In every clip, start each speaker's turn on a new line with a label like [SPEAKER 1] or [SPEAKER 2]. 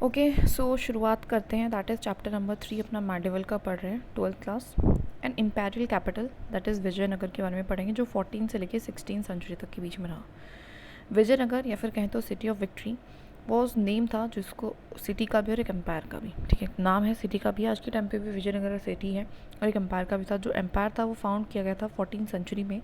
[SPEAKER 1] Okay so शुरुआत करते हैं। दैट इज़ चैप्टर नंबर 3 अपना मेडिवल का पढ़ रहे हैं, 12th class. And imperial capital that is Vijayanagar के बारे में पढ़ेंगे, जो 14 से लेके 16 सेंचुरी तक के बीच में रहा। विजयनगर या फिर कहें तो सिटी ऑफ विक्ट्री वो नेम था जिसको सिटी का भी और एक एम्पायर का भी, ठीक है, नाम है सिटी का भी, आज के टाइम पे भी विजयनगर सिटी है, और एक एम्पायर का भी था। जो एम्पायर था वो फाउंड किया गया था 14 सेंचुरी में।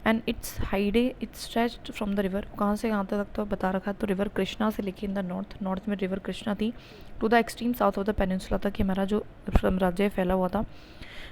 [SPEAKER 1] And its heyday its stretched from the river, कहाँ से कहाँ तक तो बता रखा है, तो रिवर कृष्णा से लेके इन द नॉर्थ में रिवर कृष्णा थी, to the extreme south of the peninsula तक कि हमारा जो साम्राज्य फैला हुआ था।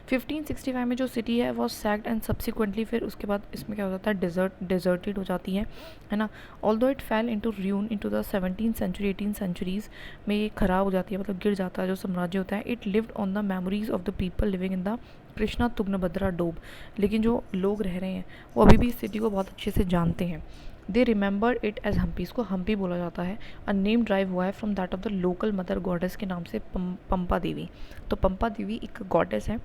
[SPEAKER 1] 1565 में जो सिटी है वो सैक्ड एंड सब्सिक्वेंटली फिर उसके बाद इसमें क्या हो जाता है, डिजर्टेड हो जाती है ना। Although it fell into ruin into the 17th century 18 centuries में ये खराब हो जाती है, मतलब गिर जाता है जो साम्राज्य होता है। It lived on the memories of the people living in the Krishna Tungabhadra Doab, लेकिन जो लोग रह रहे हैं वो अभी भी इस सिटी को बहुत अच्छे से जानते हैं। They remember it as Hampi, इसको हम्पी बोला जाता है। अ नेम ड्राइव हुआ है from that of the local mother goddess के नाम से, पंपा देवी। तो पंपा देवी एक गॉडेस है,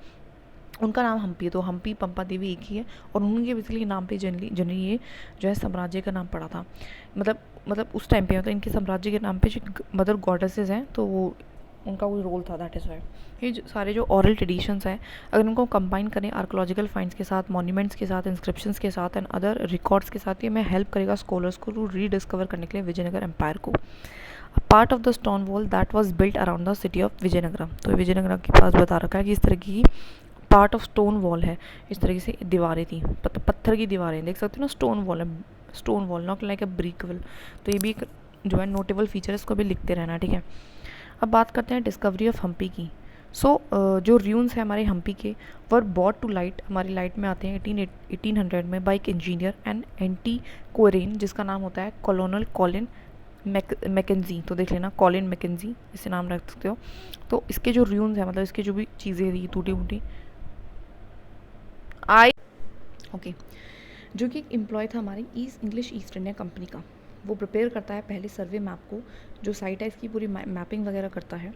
[SPEAKER 1] उनका नाम हम्पी है, तो हम्पी पंपा देवी एक ही है, और उनके बेसिकली नाम पे जनरली ये जो है साम्राज्य का नाम पड़ा था। मतलब उस टाइम पे, मतलब इनके साम्राज्य के नाम पे जो मदर गॉडेसेस हैं तो वो उनका कोई रोल था, दैट इज़ वाई। ये सारे जो ऑरल ट्रेडिशंस हैं, अगर उनको कंबाइन करें आर्कोलॉजिकल फाइंड्स के साथ, मॉन्यूमेंट्स के साथ, इंस्क्रिप्शंस के साथ एंड अदर रिकॉर्ड्स के साथ, ये मैं हेल्प करेगा स्कॉलर्स को टू रीडिस्कवर करने के लिए विजयनगर एम्पायर को। Part of the stone wall that was built around the city of Vizianagaram, तो विजयनगरम के पास बता रखा है कि इस तरह की पार्ट ऑफ स्टोन वॉल है, इस तरीके से दीवारें थी, पत्थर की दीवारें, देख सकते हो ना, स्टोन वॉल है, stone wall not like a brick wall. तो ये भी एक जो है नोटेबल फीचर है, इसको भी लिखते रहना, ठीक है। अब बात करते हैं डिस्कवरी ऑफ हम्पी की। जो र्यून्स है हमारे हम्पी के वर बॉट टू लाइट, हमारी लाइट में आते हैं 1800 में बाई इंजीनियर एंड एंटी कोरेन, जिसका नाम होता है कॉलोनल कॉलिन मैकेंजी। तो देख लेना, कॉलिन मैकेंजी इसे नाम रख सकते हो। तो इसके जो र्यून्स है, मतलब इसके जो भी चीज़ें थी टूटी फूटी ओके, जो कि एक एम्प्लॉय था हमारी इंग्लिश ईस्ट इंडिया कंपनी का। वो प्रिपेयर करता है पहले सर्वे मैप को, जो साइट है इसकी पूरी मैपिंग वगैरह करता है।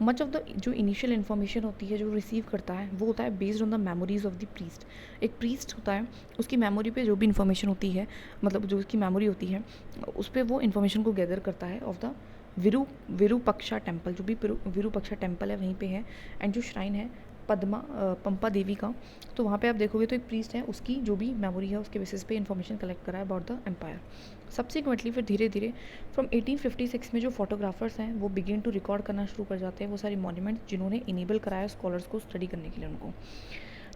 [SPEAKER 1] मच ऑफ द जो इनिशियल इन्फॉर्मेशन होती है जो रिसीव करता है वो होता है based on the memories of the priest. एक प्रीस्ट होता है, उसकी मेमोरी पे जो भी इन्फॉर्मेशन होती है, मतलब जो उसकी मेमोरी होती है उस पर वो इन्फॉर्मेशन को गैदर करता है ऑफ द विरूपक्षा टेम्पल, जो भी विरूपक्षा टेम्पल है वहीं पे है। एंड जो श्राइन है पंपा देवी का, तो वहाँ पे आप देखोगे तो एक प्रीस्ट है, उसकी जो भी मेमोरी है उसके बेसिस पे इन्फॉर्मेशन कलेक्ट करा है अबाउट द एम्पायर। सब्सिक्वेंटली फिर धीरे धीरे फ्रॉम 1856 में जो फोटोग्राफर्स हैं वो बिगिन टू रिकॉर्ड करना शुरू कर जाते हैं वो सारी मॉन्यूमेंट्स जिन्होंने इनेबल कराया स्कॉलर्स को स्टडी करने के लिए, उनको,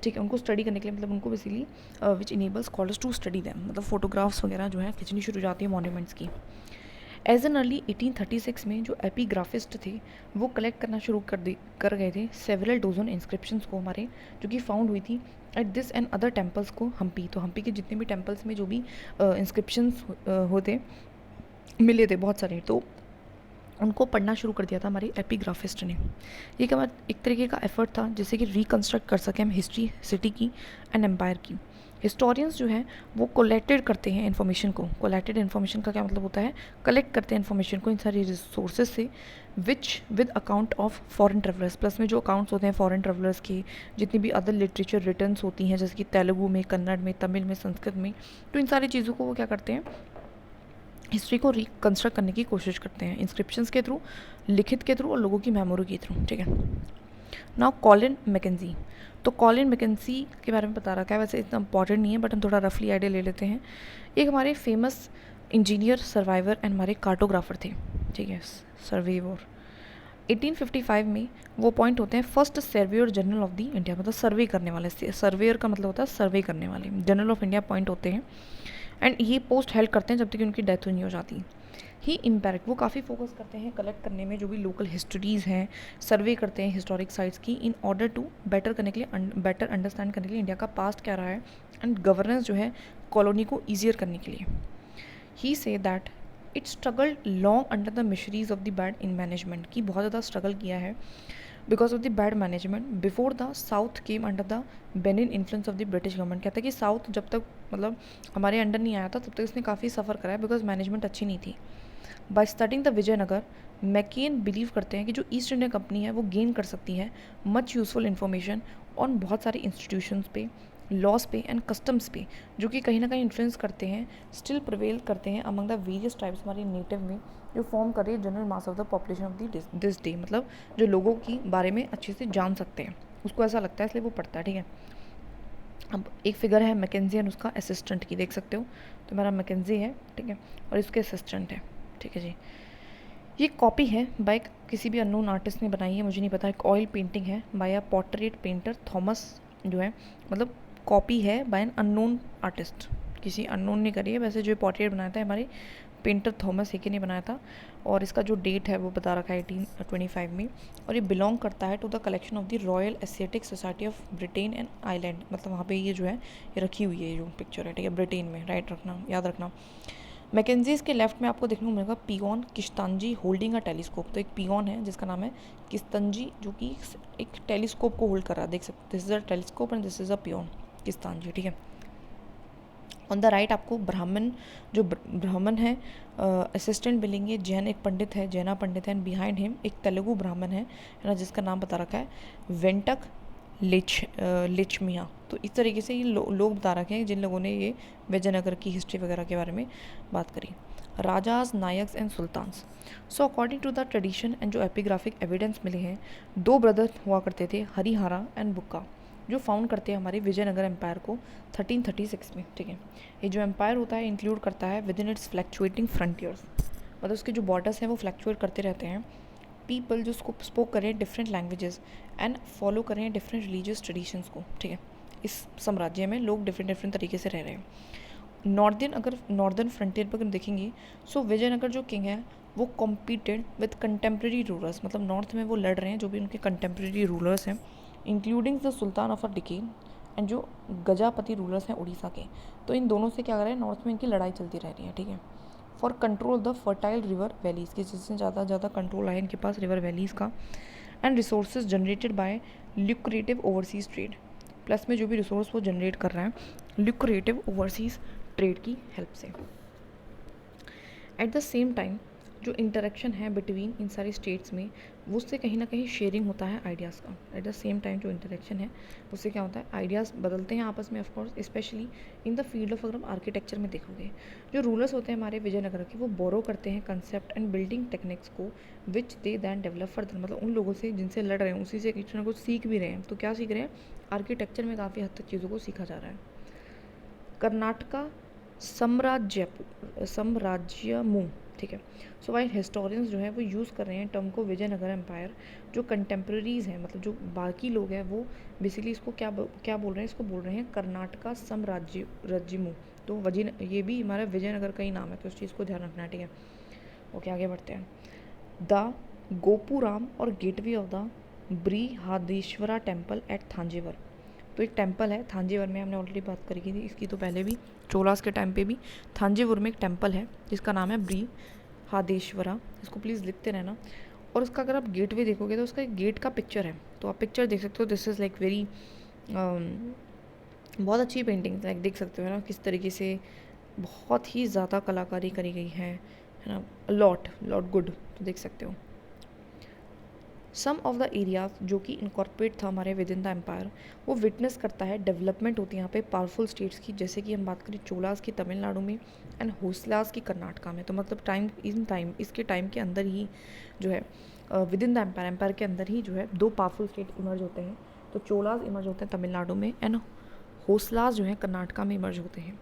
[SPEAKER 1] ठीक है, उनको स्टडी करने के लिए, मतलब उनको basically which enable scholars to study them, मतलब फोटोग्राफ्स वगैरह जो है खिंचनी शुरू हो जाती है मॉन्यूमेंट्स की। एज एन अर्ली 1836 में जो एपीग्राफिस्ट थे वो कलेक्ट करना शुरू कर गए थे सेवरल डोजन इंस्क्रिप्शंस को हमारे, जो कि फाउंड हुई थी at this and other temples को हम्पी। तो हम्पी के जितने भी टेम्पल्स में जो भी इंस्क्रिप्शंस होते मिले थे बहुत सारे, तो उनको पढ़ना शुरू कर दिया था हमारे एपीग्राफिस्ट ने। ये क्या एक तरीके का एफर्ट था जिससे कि रिकन्स्ट्रक्ट कर सकें हम हिस्ट्री सिटी की एंड एम्पायर की। हिस्टोरियंस जो हैं वो कोलेक्टेड करते हैं इन्फॉर्मेशन को। कोलेक्टेड इन्फॉर्मेशन का क्या मतलब होता है, कलेक्ट करते हैं इन्फॉर्मेशन को इन सारी रिसोर्सेज से, which with account of foreign travellers, plus में जो अकाउंट्स होते हैं फॉरेन ट्रेवलर्स के, जितनी भी अदर लिटरेचर रिटर्न्स होती हैं जैसे कि तेलुगु में, कन्नड़ में, तमिल में, संस्कृत में, तो इन सारी चीज़ों को वो क्या करते हैं, हिस्ट्री को रिकन्स्ट्रक्ट करने की कोशिश करते हैं इंस्क्रिप्शंस के थ्रू, लिखित के थ्रू और लोगों की मेमोरी के थ्रू, ठीक है। नाउ कॉलिन मैकेंजी, तो कॉलिन मैकेंजी के बारे में बता रखा है, वैसे इतना इंपॉर्टेंट नहीं है बट हम थोड़ा रफली आइडिया ले लेते हैं। एक हमारे फेमस इंजीनियर, सर्वाइवर एंड हमारे कार्टोग्राफर थे, ठीक है, सर्वेवर। 1855 में वो अपॉइंट होते हैं first surveyor general of the India, मतलब सर्वे करने वाले, सर्वेयर का मतलब होता है सर्वे करने वाले, जनरल ऑफ इंडिया अपॉइंट होते हैं। एंड ये पोस्ट हेल्ड करते हैं जब तक कि उनकी डेथ नहीं हो जाती। ही इम्पैक्ट, वो काफ़ी फोकस करते हैं कलेक्ट करने में जो भी लोकल हिस्ट्रीज़ हैं, सर्वे करते हैं हिस्टोरिक साइट्स की, इन ऑर्डर टू बेटर करने के लिए, बेटर अंडरस्टैंड करने के लिए इंडिया का पास्ट क्या रहा है एंड गवर्नेंस जो है कॉलोनी को ईजियर करने के लिए। He say that it struggled long under the miseries of the bad in management, की बहुत ज़्यादा स्ट्रगल किया है because of the bad management before the south came under the benign influence of the British government. कहता है कि south जब तक मतलब हमारे अंडर नहीं आया था तब तक इसने काफ़ी सफ़र करा है बिकॉज मैनेजमेंट अच्छी नहीं थी। बाय स्टडिंग द विजयनगर, मैकेन बिलीव करते हैं कि जो ईस्ट इंडिया कंपनी है वो गेन कर सकती है मच यूजफुल इन्फॉर्मेशन ऑन बहुत सारे इंस्टीट्यूशंस पे, लॉस पे एंड कस्टम्स पे, जो कि कहीं ना कहीं इन्फ्लुएंस करते हैं, स्टिल प्रिवेल करते हैं अमंग द वेरियस ट्राइब्स हमारे नेटिव में जो फॉर्म कर रही है general mass of the population of this day, मतलब जो लोगों की बारे में अच्छे से जान सकते हैं, उसको ऐसा लगता है इसलिए वो पढ़ता है, ठीक है। अब एक फिगर है मैकेंजी एंड उसका असिस्टेंट की, देख सकते हो, तो मेरा मैकेंजी है, ठीक है, और इसके असिस्टेंट है, ठीक है जी। ये कॉपी है बाय किसी भी अननोन आर्टिस्ट ने बनाई है, मुझे नहीं पता, एक ऑयल पेंटिंग है by a portrait painter Thomas, जो है मतलब कॉपी है बाय एन अननोन आर्टिस्ट, किसी अननोन ने करी है। वैसे जो पोर्ट्रेट बनाया था हमारे पेंटर थॉमस हेके ने बनाया था, और इसका जो डेट है वो बता रखा है 1825 में, और ये बिलोंग करता है to the collection of the Royal Asiatic Society of Britain and Ireland, मतलब वहाँ पे ये जो है ये रखी हुई है, ये जो पिक्चर है, ठीक है, ब्रिटेन में, राइट रखना, याद रखना। मैकेंजीज के लेफ्ट में आपको देखने को मिलेगा पियोन किश्तांजी होल्डिंग अ टेलीस्कोप, तो एक पियोन है जिसका नाम है किस्तांजी, जो कि एक टेलीस्कोप को होल्ड कर रहा है, देख सकते, this is a telescope and this is a peon किस्तांजी, ठीक है। ऑन द राइट आपको ब्राह्मण, जो ब्राह्मण है असिस्टेंट मिलेंगे, जैन एक पंडित है, जैना पंडित है, एंड बिहाइंड हिम एक तेलुगु ब्राह्मण है ना, जिसका नाम बता रखा है वेंटक लिचमिया। तो इस तरीके से ये लोग बता रखे हैं जिन लोगों ने ये विजयनगर की हिस्ट्री वगैरह के बारे में बात करी। Rajas, Nayaks and sultans. So according to the tradition and जो एपिग्राफिक एविडेंस मिले हैं, दो ब्रदर हुआ करते थे, हरिहरा एंड बुक्का, जो फाउंड करते हैं हमारे विजयनगर एम्पायर को 1336 में, ठीक है। ये जो एम्पायर होता है इंक्लूड करता है with in its fluctuating frontiers, मतलब उसके जो बॉर्डर्स हैं वो फ्लैक्चुएट करते रहते हैं। पीपल जो स्पोक करें डिफरेंट लैंग्वेजेस एंड फॉलो करें डिफरेंट रिलीजियस ट्रेडिशंस को, ठीक है। इस साम्राज्य में लोग डिफरेंट तरीके से रह रहे हैं। नॉर्दर्न फ्रंटियर पर देखेंगे, सो विजयनगर जो किंग है वो कॉम्पीटेड विद कंटेम्प्रेरी रूलर्स, मतलब नॉर्थ में वो लड़ रहे हैं जो भी उनके कंटेम्प्रेरी रूलर्स हैं, including the sultan of a Deccan and जो गजापति रूलर्स हैं उड़ीसा के। तो इन दोनों से क्या कर रहे हैं, नॉर्थ में इनकी लड़ाई चलती रह रही है, ठीक है, for control the fertile river valleys की, जिससे ज़्यादा कंट्रोल आए इनके पास रिवर वैलीज़ का, and resources generated by lucrative overseas trade, plus में जो भी रिसोर्स वो जनरेट कर रहे हैं ल्यूक्रेटिव ओवरसीज़ ट्रेड की हेल्प से। एट द सेम टाइम जो इंटरेक्शन है बिटवीन इन सारी स्टेट्स में, वो उससे कहीं ना कहीं शेयरिंग होता है आइडियाज़ का। एट द सेम टाइम जो इंटरेक्शन है उससे क्या होता है, आइडियाज़ बदलते हैं आपस में, of course specially in the field of, अगर हम आर्किटेक्चर में देखोगे, जो रूलर्स होते हैं हमारे विजयनगर के, वो बोरो करते हैं कंसेप्ट एंड बिल्डिंग टेक्निक्स को, विच दे दैन डेवलप फर्दर, मतलब उन लोगों से जिनसे लड़ रहे हैं उसी से कुछ ना कुछ सीख भी रहे हैं। तो क्या सीख रहे हैं, आर्किटेक्चर में काफ़ी हद तक चीज़ों को सीखा जा रहा है। कर्नाटका साम्राज्यमु, ठीक है। सो वाइल हिस्टोरियंस जो है वो यूज़ कर रहे हैं टर्म को विजयनगर एम्पायर, जो कंटेम्प्रेरीज हैं, मतलब जो बाकी लोग हैं वो बेसिकली इसको क्या बोल रहे हैं, इसको बोल रहे हैं कर्नाटका साम्राज्यमु। तो ये भी हमारा विजयनगर का ही नाम है, तो उस चीज़ को ध्यान रखना है, ठीक है। ओके, आगे बढ़ते हैं। द गोपुराम और gateway of the Brihadeshwara temple at Thanjavur, तो एक टेम्पल है थांजेवर में, हमने ऑलरेडी बात करी थी इसकी, तो पहले भी चोलास के टाइम पे भी थांजेवर में एक टेम्पल है जिसका नाम है बृहदेश्वरा, इसको प्लीज़ लिखते रहना। और उसका अगर आप गेटवे देखोगे तो उसका एक गेट का पिक्चर है, तो आप पिक्चर देख सकते हो, दिस इज़ लाइक वेरी बहुत अच्छी पेंटिंग, लाइक देख सकते हो ना किस तरीके से बहुत ही ज़्यादा कलाकारी करी गई है ना, लॉट गुड, तो देख सकते हो। सम ऑफ द एरियाज जो कि इनकॉर्पोरेट था हमारे विद इन द एम्पायर, वो विटनेस करता है डेवलपमेंट होती है यहाँ पे पावरफुल स्टेट्स की, जैसे कि हम बात करें चोलास की तमिलनाडु में एंड होसलास की कर्नाटका में। तो मतलब इसके टाइम के अंदर ही जो है विद इन द एम्पायर के अंदर ही जो है दो पावरफुल स्टेट इमर्ज होते हैं। तो चोलास इमर्ज होते हैं तमिलनाडु में एंड होसलास जो है कर्नाटका में इमर्ज होते हैं।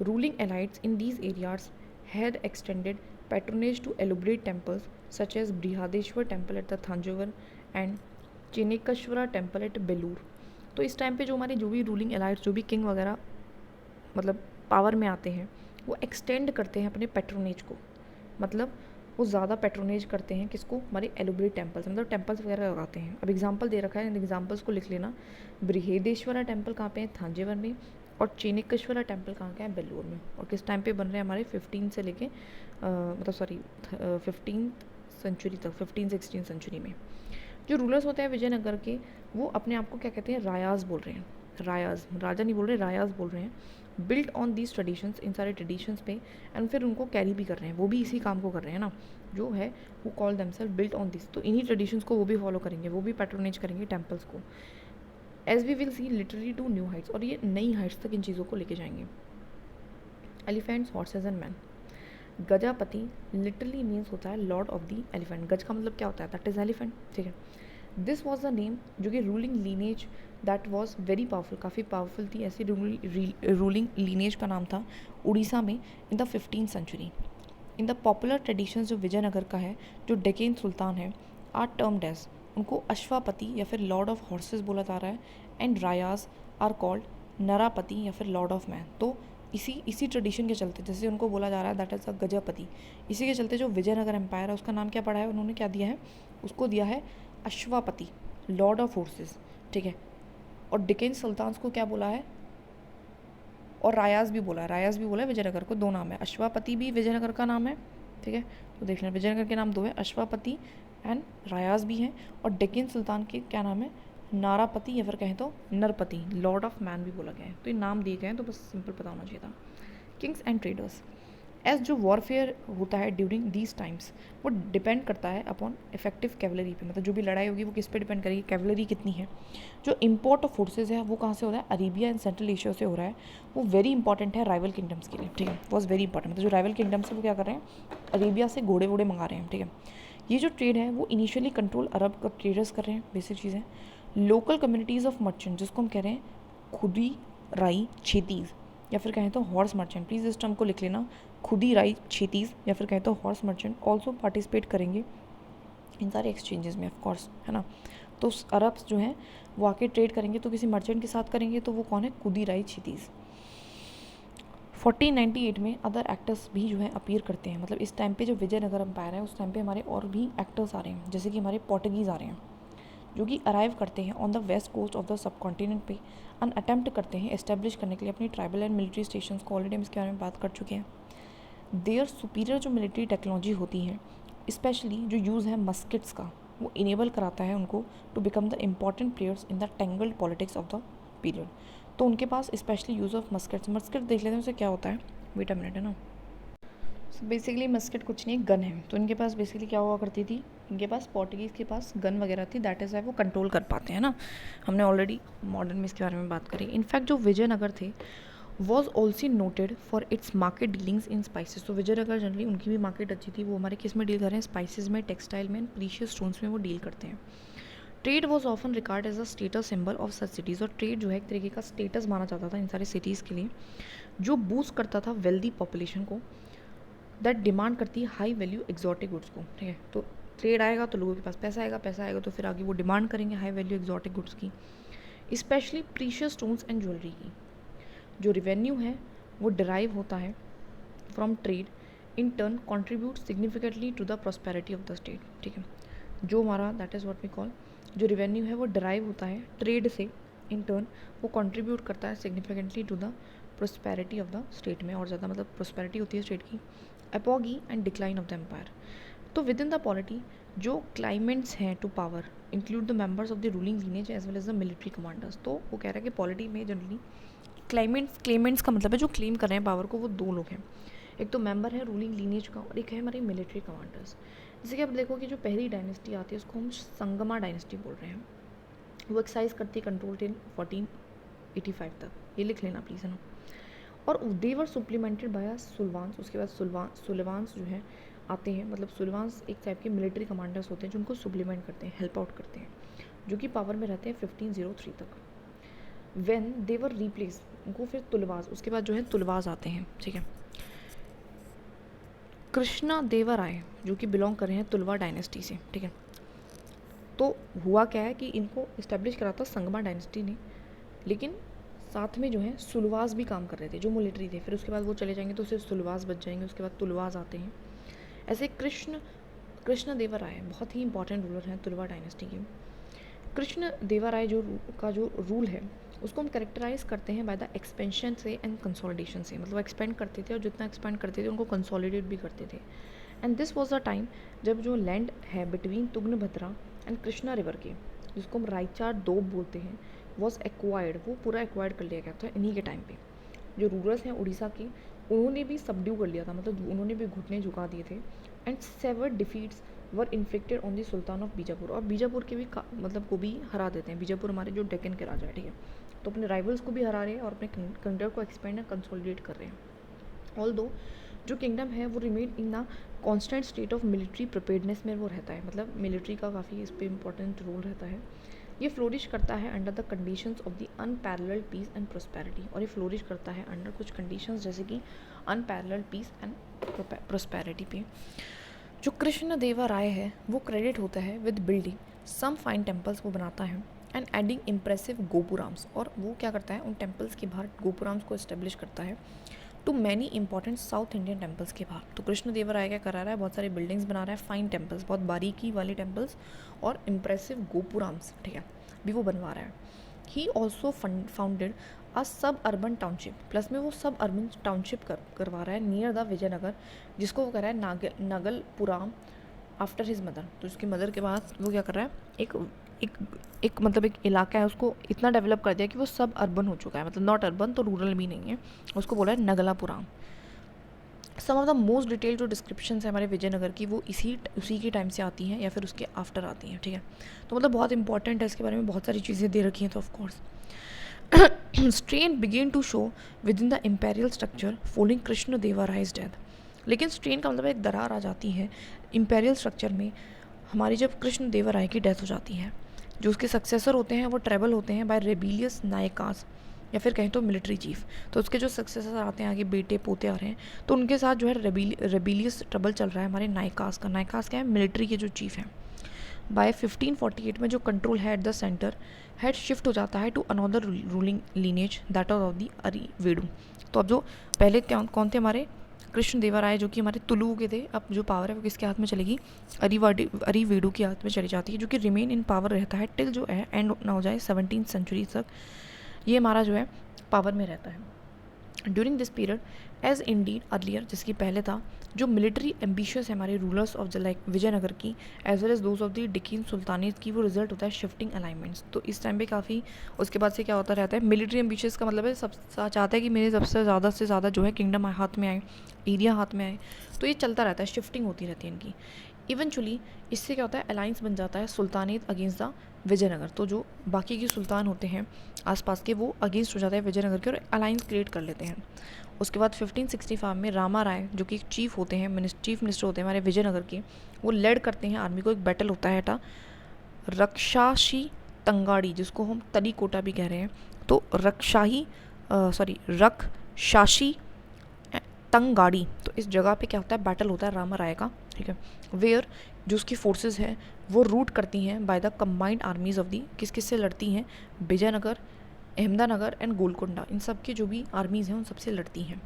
[SPEAKER 1] Ruling elites in these areas had extended patronage to elaborate temples such as Brihadeshwar temple at the Thanjavur and Chenekashwara temple at Belur। तो इस टाइम पे जो हमारे जो भी रूलिंग एलाइट्स, जो भी किंग वगैरह मतलब पावर में आते हैं, वो एक्सटेंड करते हैं अपने पैट्रोनेज को, मतलब वो ज़्यादा पैट्रोनेज करते हैं किसको, हमारे एलोबरेट टेम्पल्स, मतलब टेम्पल्स वगैरह लगाते हैं। अब एग्जाम्पल दे रखा है, इन एग्जाम्पल्स को लिख लेना। बृहदेश्वरा टेम्पल कहाँ पे है, थांजेवर में, और चेनिकेश्वरा टेम्पल कहाँ का है, बेलूर में। और किस टाइम पे बन रहे हैं, हमारे 15 से लेके मतलब सॉरी 15th सेंचुरी तक, 15-16 सेंचुरी में। जो रूलर्स होते हैं विजयनगर के, वो अपने आप को क्या कहते हैं, रायाज बोल रहे हैं, रायाज, राजा नहीं बोल रहे, रायाज बोल रहे हैं। बिल्ट ऑन दीज ट्रेडिशंस, इन सारे ट्रेडिशंस पे, एंड फिर उनको कैरी भी कर रहे हैं, वो भी इसी काम को कर रहे हैं ना, जो है वो call themselves built on this. तो इन्हीं ट्रेडिशंस को वो भी फॉलो करेंगे, वो भी पैट्रोनेज करेंगे टेम्पल्स को, as we will see literally to new heights, और ये नई हाइट्स तक इन चीज़ों को लेके जाएंगे। Elephants, horses and man. Gajapati literally means होता है लॉर्ड ऑफ द एलिफेंट। गज का मतलब क्या होता है? दैट इज़ एलिफेंट, ठीक है। दिस वॉज द नेम जो कि ruling lineage that was very powerful, काफ़ी पावरफुल थी ऐसी रूलिंग लीनेज का नाम था उड़ीसा में in the 15th century. In the popular traditions जो विजयनगर का है, जो डेक्कन सुल्तान है, आर टर्म्ड एज, उनको अश्वापति या फिर लॉर्ड ऑफ हॉर्सेस बोला जा रहा है, एंड रायाज आर कॉल्ड नरापति या फिर लॉर्ड ऑफ मैन। तो इसी ट्रेडिशन के चलते जैसे उनको बोला जा रहा है दैट इज़ अ गजापति, इसी के चलते जो विजयनगर एम्पायर है उसका नाम क्या पड़ा है, उन्होंने क्या दिया है, उसको दिया है अश्वापति, लॉर्ड ऑफ हॉर्सेस, ठीक है। और डेक्कन सुल्तान्स को क्या बोला है, और रायाज भी बोला है विजयनगर को, दो नाम है, अश्वापति भी विजयनगर का नाम है, ठीक है। तो देख लें विजयनगर के नाम दो है, अश्वापति एंड रायाज भी हैं, और डेक्कन सुल्तान के क्या नाम है, नारापति या फिर कहें तो नरपति, लॉर्ड ऑफ मैन भी बोला गया है। तो ये नाम दिए गए हैं, तो बस सिंपल पता होना चाहिए था। किंग्स एंड ट्रेडर्स, एज जो वॉरफेयर होता है ड्यूरिंग दीज टाइम्स, वो डिपेंड करता है अपॉन इफेक्टिव कैवलरी पे, मतलब जो भी लड़ाई होगी वो किस पे डिपेंड करेगी, कैवलरी कितनी है। जो इम्पोर्ट ऑफ फोर्सेज है वो कहाँ से हो रहा है, अरेबिया एंड सेंट्रल एशिया से हो रहा है। वो वेरी इंपॉर्टेंट है राइवल किंगडम्स के लिए, ठीक है, वॉज वेरी इंपॉर्टेंट। मतलब जो राइवल किंगडम्स है वो क्या कर रहे हैं, अरेबिया से घोड़े वोड़े मंगा रहे हैं, ठीक है। ये जो ट्रेड है वो इनिशियली कंट्रोल अरब का ट्रेडर्स कर रहे हैं, बेसिक चीज़ें। लोकल कम्युनिटीज़ ऑफ मर्चेंट, जिसको हम कह रहे हैं खुदी राई छेतीज़ या फिर कहें तो हॉर्स मर्चेंट, प्लीज़ इस टर्म को लिख लेना, खुदी राई छेतीज़ या फिर कहें तो हॉर्स मर्चेंट, ऑल्सो पार्टिसिपेट करेंगे इन सारे एक्सचेंजेस में, ऑफ कोर्स, है ना। तो अरब्स जो हैं वो आके ट्रेड करेंगे तो किसी मर्चेंट के साथ करेंगे, तो वो कौन है, खुदी राई छेतीज़। 1498 में अदर एक्टर्स भी जो है अपीयर करते हैं, मतलब इस टाइम पे जो विजयनगर एम्पायर है उस टाइम पे हमारे और भी एक्टर्स आ रहे हैं, जैसे कि हमारे पोर्टुगीज़ आ रहे हैं, जो कि अराइव करते हैं on the west coast of the subcontinent पे, अन अटैम्प्ट करते हैं एस्टेब्लिश करने के लिए अपनी ट्राइबल एंड मिलिट्री स्टेशन को। ऑलरेडी हम इसके बारे में बात कर चुके हैं। देयर सुपीरियर जो मिलिट्री टेक्नोलॉजी होती है, स्पेशली जो यूज़ है मस्किट्स का, वो इनेबल कराता है उनको to become the important players in the tangled politics of the period. तो उनके पास specially use of muskets, musket देख लेते हैं उसे क्या होता है, वेट अ मिनट, है ना। बेसिकली मस्किट कुछ नहीं, गन है। तो इनके पास बेसिकली क्या हुआ करती थी, इनके पास पोर्टुगीज़ के पास गन वगैरह थी, दैट इज़ वाई वो कंट्रोल कर पाते हैं ना। हमने ऑलरेडी मॉडर्न में इसके बारे में बात करी। इनफैक्ट जो विजयनगर थे was also noted for its market dealings in spices. तो विजयनगर जनरली उनकी भी मार्केट अच्छी थी, वो हमारे किस में डील कर रहे हैं, स्पाइसेस में, टेक्सटाइल में, प्रीशियस स्टोन्स में वो डील करते हैं। Trade was often record as a status symbol of such cities, और ट्रेड जो है एक तरीके का स्टेटस माना जाता था इन सारे सिटीज़ के लिए, जो बूस्ट करता था वेल्दी पॉपुलेशन को, दैट डिमांड करती है हाई वैल्यू एक्जॉटिक गुड्स को, ठीक है। तो ट्रेड आएगा तो लोगों के पास पैसा आएगा, पैसा आएगा तो फिर आगे वो डिमांड करेंगे हाई वैल्यू एक्जॉटिक गुड्स की, specially precious stones and jewellery की। जो रिवेन्यू है वो डिराइव होता है from trade, in turn contribute significantly to the prosperity of the state, ठीक है। जो हमारा that is what we call, जो रिवेन्यू है वो डिराइव होता है ट्रेड से, इन टर्न वो कंट्रीब्यूट करता है significantly to the prosperity of the state में, और ज़्यादा मतलब प्रोस्पेरिटी होती है स्टेट की। Apogee and decline of the empire. तो विद इन द पॉलिटी जो क्लाइमेंट्स हैं to power include the members of the ruling lineage as well as the military commanders. तो वो कह रहा है कि पॉलिटी में जनरली क्लेमेंट्स का मतलब है जो क्लेम कर रहे हैं पावर को, वो दो लोग हैं, एक तो मेंबर है रूलिंग लीनेज का और एक है हमारे मिलिट्री कमांडर्स। जैसे कि आप देखो कि जो पहली डायनेस्टी आती है उसको हम संगमा डायनेस्टी बोल रहे हैं, वो एक्साइज करती है कंट्रोल टिल 1485 तक, ये लिख लेना प्लीज़, है ना। और दे वर सप्लीमेंटेड बाय सुल्वान्स, उसके बाद सुल्वान्स जो हैं आते हैं, मतलब सुल्वान्स एक टाइप के मिलिट्री कमांडर्स होते हैं जो उनको सप्लीमेंट करते हैं, हेल्प आउट करते हैं, जो कि पावर में रहते हैं 1503 तक। व्हेन दे वर रिप्लेस, उनको फिर तुलवाज, उसके बाद जो है तुलवाज आते हैं, ठीक है। कृष्णा देवराय जो कि बिलोंग कर रहे हैं तुलवा डायनेस्टी से, ठीक है। तो हुआ क्या है कि इनको इस्टेब्लिश करा था संगमा डायनेस्टी ने, लेकिन साथ में जो है सुलवास भी काम कर रहे थे जो मिलिट्री थे, फिर उसके बाद वो चले जाएंगे तो सिर्फ सुलवास बच जाएंगे, उसके बाद तुलवास आते हैं। ऐसे कृष्ण देवराय बहुत ही इंपॉर्टेंट रूलर हैं तुलवा डायनेस्टी के। कृष्ण देवराय जो रूल है उसको हम करेक्टराइज करते हैं बाय द एक्सपेंशन से एंड कंसोलिडेशन से, मतलब एक्सपेंड करते थे और जितना एक्सपेंड करते थे उनको कंसोलिडेट भी करते थे। And this was the time जब जो लैंड है between Tungabhadra and Krishna river के, जिसको हम रायचार दोब बोलते हैं, वॉज एक्वायर्ड, वो पूरा एक्वायर्ड कर लिया गया था इन्हीं के टाइम पे। जो रूलर्स हैं उड़ीसा के, उन्होंने भी सबड्यू कर लिया था, मतलब उन्होंने भी घुटने झुका दिए थे। And severe defeats were inflicted on the sultan of Bijapur, और बीजापुर के भी मतलब को भी हरा देते हैं। बीजापुर हमारे जो डेक्कन के राजा है, ठीक है, तो अपने राइवल्स को भी हरा रहे हैं और अपने कंट्री को एक्सपेंड एंड कंसोलिडेट कर रहे हैं। ऑल्दो जो किंगडम है वो remain in a constant state of military preparedness में वो रहता है, मतलब मिलिट्री का काफ़ी इस पर इंपॉर्टेंट रोल रहता है। ये फ्लोरिश करता है under the conditions of the unparalleled peace and prosperity, और ये फ्लोरिश करता है अंडर कुछ कंडीशंस जैसे कि अनपैरेलल्ड पीस एंड प्रोस्पेरिटी पे। जो कृष्ण देवा राय है वो क्रेडिट होता है with building some fine temples, वो बनाता है, एंड एडिंग इम्प्रेसिव गोपुराम्स, और वो क्या करता है उन टेम्पल्स के बाहर गोपुराम्स को इस्टेब्लिश करता है to many important south Indian temples के बाहर। तो कृष्ण देवा राय क्या करा रहा है, बहुत सारी बिल्डिंग्स बना रहा है, फाइन टेम्पल्स, बहुत बारीकी वाले टेम्पल्स और इम्प्रेसिव गोपुराम्स, ठीक है, भी वो बनवा रहा है। ही ऑल्सो फाउंडेड अ सब अर्बन टाउनशिप, प्लस में वो सब अर्बन टाउनशिप करवा रहा है नियर द विजयनगर, जिसको वो कर रहा है नगलपुराम आफ्टर हिज मदर। तो उसकी मदर के बाद वो क्या कर रहा है, एक मतलब एक इलाका है उसको इतना डेवलप कर दिया कि वो सब अर्बन हो चुका है, मतलब नॉट अर्बन तो रूरल भी नहीं है, उसको बोला है नगलापुराम। सम ऑफ द मोस्ट डिटेल जो डिस्क्रिप्शन है हमारे विजयनगर की वो उसी के टाइम से आती हैं या फिर उसके आफ्टर आती हैं, ठीक है। तो मतलब बहुत इंपॉर्टेंट है, इसके बारे में बहुत सारी चीज़ें दे रखी हैं। तो of course strain begin to show within the imperial structure following Krishna Deva Raya's death. लेकिन स्ट्रेन का मतलब एक दरार आ जाती है इम्पेरियल स्ट्रक्चर में हमारी जब कृष्ण देवा राय की डेथ हो जाती है। जो उसके सक्सेसर होते हैं वो ट्रेबल होते हैं बाय रेबिलियस नायकास, या फिर कहें तो मिलिट्री चीफ। तो उसके जो सक्सेसर आते हैं, आगे बेटे पोते आ रहे हैं, तो उनके साथ जो है रेबिलियस ट्रबल चल रहा है हमारे नायकास का। नायकास क्या है, मिलिट्री के जो चीफ हैं। बाय 1548 में जो कंट्रोल है at the centre head shift हो जाता है to another ruling lineage that of the Aravidu. तो अब जो पहले कौन थे हमारे कृष्ण देवा राय, जो कि हमारे तुलु के थे, अब जो पावर है वो किसके हाथ में चलेगी, अरिवेडु के हाथ में चली जाती है, जो कि रिमेन इन पावर रहता है टिल जो है एंड ना हो जाए 17th सेंचुरी तक, ये हमारा जो है पावर में रहता है। During this period as indeed earlier, जिसकी पहले था, जो मिलिट्री एम्बिशियस है हमारे rulers of the like Vijayanagar की as well as those of the Deccan sultanate की, वो रिजल्ट होता है शिफ्टिंग अलाइनमेंट्स। तो इस टाइम पे काफ़ी उसके बाद से क्या होता रहता है, मिलिट्री एम्बिशियस का मतलब है सब चाहता है कि मेरे सबसे ज़्यादा से ज़्यादा जो है किंगडम हाथ में आए, एरिया हाथ में आए, तो ये चलता रहता है, शिफ्टिंग होती रहती है इनकी। इवेंचुअली इससे क्या होता है, अलाइंस बन जाता है सुल्तानेट अगेंस्ट द विजयनगर। तो जो बाकी के सुल्तान होते हैं आसपास के, वो अगेंस्ट हो जाते हैं विजयनगर के और अलाइंस क्रिएट कर लेते हैं। उसके बाद 1565 में रामा राय, जो कि एक चीफ होते हैं, चीफ मिनिस्टर होते हैं हमारे विजयनगर के, वो लेड करते हैं आर्मी को। एक बैटल होता है रक्षाशी तंगाड़ी, जिसको हम तलीकोटा भी कह रहे हैं। तो रक्षाशी तंगाड़ी, तो इस जगह पे क्या होता है, बैटल होता है रामा राय का, ठीक है। वेयर जो उसकी फोर्सेस है वो रूट करती हैं by the combined आर्मीज of the, किस किस से लड़ती हैं, विजयनगर, अहमदानगर एंड गोलकोंडा, इन सब की जो भी आर्मीज़ हैं उन सबसे लड़ती हैं।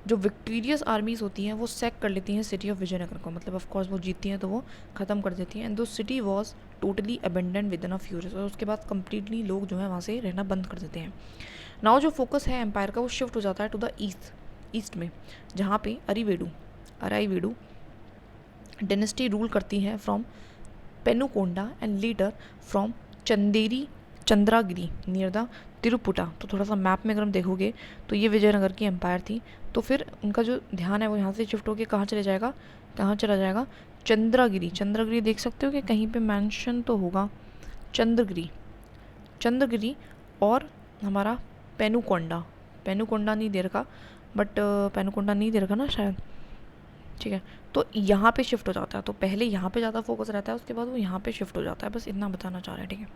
[SPEAKER 1] जो विक्टोरियस आर्मीज़ होती हैं वो सैक कर लेती हैं सिटी ऑफ विजयनगर को, मतलब ऑफ कोर्स वो जीतती हैं तो वो ख़त्म कर देती हैं। एंड दो city was totally abandon with in a few days, और उसके बाद कंप्लीटली लोग जो है वहाँ से रहना बंद कर देते हैं। नाउ जो फोकस है एम्पायर का वो शिफ्ट हो जाता है टू द ईस्ट में, जहाँ पे अराईवेडु डायनेस्टी रूल करती है from Penukonda and later from Chandragiri near the Tirupati. तो थोड़ा सा मैप में अगर हम देखोगे तो ये विजयनगर की एम्पायर थी, तो फिर उनका जो ध्यान है वो यहाँ से शिफ्ट होकर कहाँ चला जाएगा, चंद्रगिरी देख सकते हो कि कहीं पे मेंशन तो होगा चंद्रगिरी और हमारा पेनुकोंडा नहीं दे रखा, बट पेनुकोंडा नहीं दे रखा ना शायद, ठीक है। तो यहाँ पे शिफ्ट हो जाता है, तो पहले यहाँ पे ज़्यादा फोकस रहता है, उसके बाद वो यहाँ पे शिफ्ट हो जाता है, बस इतना बताना चाह रहे हैं, ठीक है।